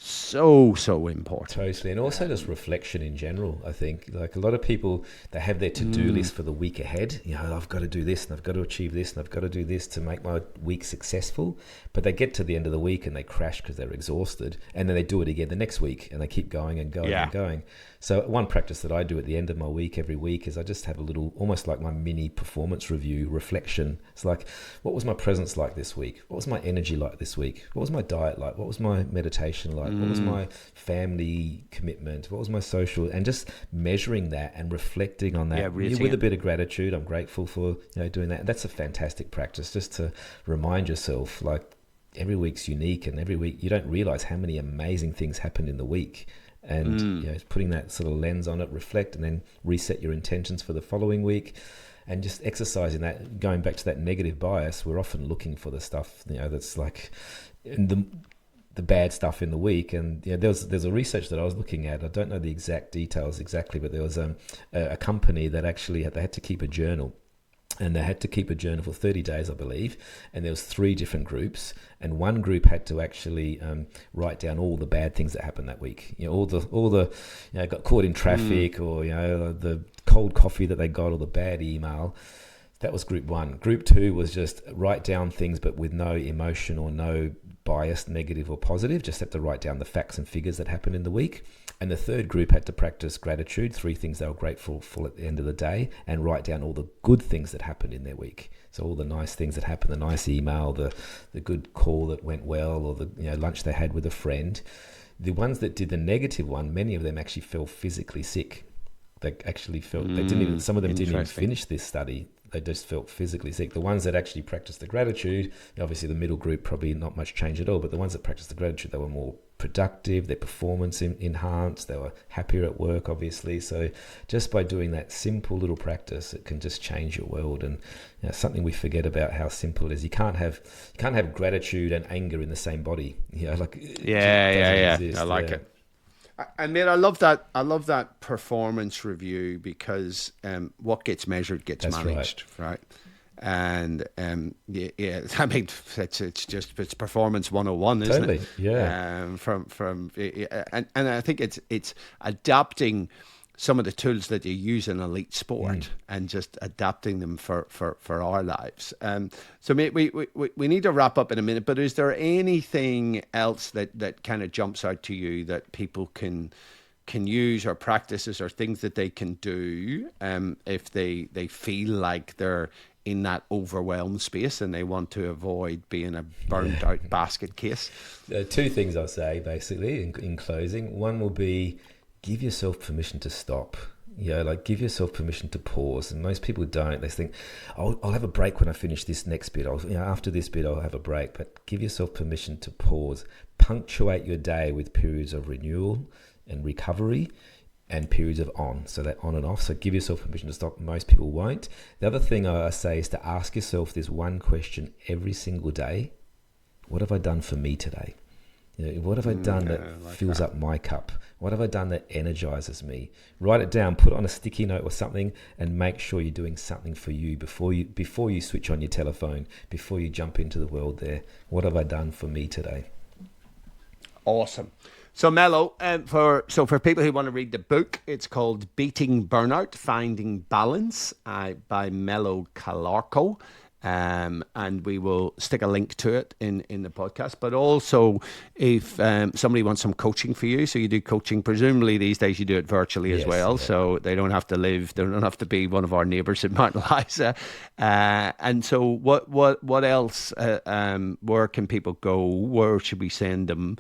so important. Totally. And also just reflection in general. I think like a lot of people, they have their to-do list for the week ahead. I've got to do this, and I've got to achieve this, and I've got to do this to make my week successful. But they get to the end of the week and they crash because they're exhausted, and then they do it again the next week, and they keep going and going and going. So one practice that I do at the end of my week every week is I just have a little, almost like my mini performance review reflection. It's like, what was my presence like this week? What was my energy like this week? What was my diet like? What was my meditation like? What was my family commitment? What was my social? And just measuring that and reflecting on that with a bit of gratitude. I'm grateful for doing that. And that's a fantastic practice, just to remind yourself, like, every week's unique, and every week you don't realize how many amazing things happened in the week. And putting that sort of lens on it, reflect, and then reset your intentions for the following week. And just exercising that, going back to that negative bias, we're often looking for the stuff that's like the bad stuff in the week. And there's a research that I was looking at. I don't know the exact details exactly, but there was a company that actually they had to keep a journal. And they had to keep a journal for 30 days, I believe. And there was 3 different groups. And one group had to actually write down all the bad things that happened that week. All the got caught in traffic, or the cold coffee that they got, or the bad email. That was group 1. Group 2 was just write down things, but with no emotion or no bias, negative or positive. Just have to write down the facts and figures that happened in the week. And the third group had to practice gratitude, 3 things they were grateful for at the end of the day, and write down all the good things that happened in their week. So all the nice things that happened, the nice email, the good call that went well, or the lunch they had with a friend. The ones that did the negative one, many of them actually fell physically sick. They actually felt they didn't even. Some of them didn't even finish this study. They just felt physically sick. The ones that actually practiced the gratitude, obviously the middle group, probably not much change at all. But the ones that practiced the gratitude, they were more productive, their performance enhanced, they were happier at work, obviously. So just by doing that simple little practice, it can just change your world. And something we forget about how simple it is. You can't have gratitude and anger in the same body. Yeah. I like it. And mate, I love that performance review, because what gets measured gets managed, right? And I mean, it's performance 101, isn't totally, it? Yeah. And I think it's adapting some of the tools that you use in elite sport and just adapting them for our lives. So mate, we need to wrap up in a minute, but is there anything else that kind of jumps out to you that people can use, or practices or things that they can do if they feel like they're in that overwhelmed space and they want to avoid being a burnt out basket case? Two things I'll say basically in closing. One will be, give yourself permission to stop. Give yourself permission to pause. And most people don't. They think, I'll have a break when I finish this next bit. After this bit, I'll have a break. But give yourself permission to pause. Punctuate your day with periods of renewal and recovery, and periods of on, so that on and off. So give yourself permission to stop. Most people won't. The other thing I say is to ask yourself this one question every single day: what have I done for me today? What have I done that fills up my cup? What have I done that energizes me? Write it down, put it on a sticky note or something, and make sure you're doing something for you before you switch on your telephone, before you jump into the world there. What have I done for me today? Awesome. So Melo, for people who want to read the book, it's called Beating Burnout, Finding Balance by Melo Calarco. And we will stick a link to it in the podcast. But also, if somebody wants some coaching for you, so you do coaching, presumably these days you do it virtually as well, so they don't have to be one of our neighbours in Mount Eliza. And so what else, where can people go? Where should we send them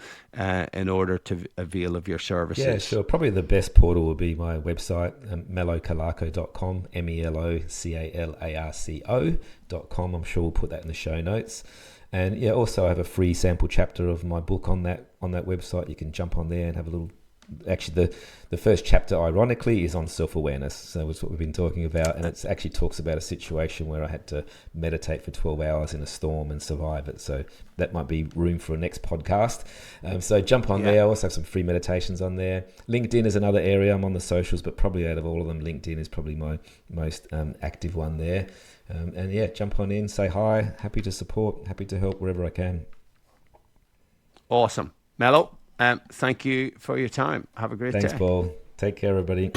in order to avail of your services? Yeah, sure. Probably the best portal would be my website, melocalarco.com, melocalarco.com. I'm sure we'll put that in the show notes. And also I have a free sample chapter of my book on that website. You can jump on there and have a little. Actually, the first chapter, ironically, is on self-awareness. So it's what we've been talking about, and it actually talks about a situation where I had to meditate for 12 hours in a storm and survive it. So that might be room for a next podcast. So jump on there. I also have some free meditations on there. LinkedIn is another area. I'm on the socials, but probably out of all of them, LinkedIn is probably my most active one there. Jump on in, say hi. Happy to support, happy to help wherever I can. Awesome. Melo, thank you for your time. Have a great day. Thanks, Paul. Take care, everybody.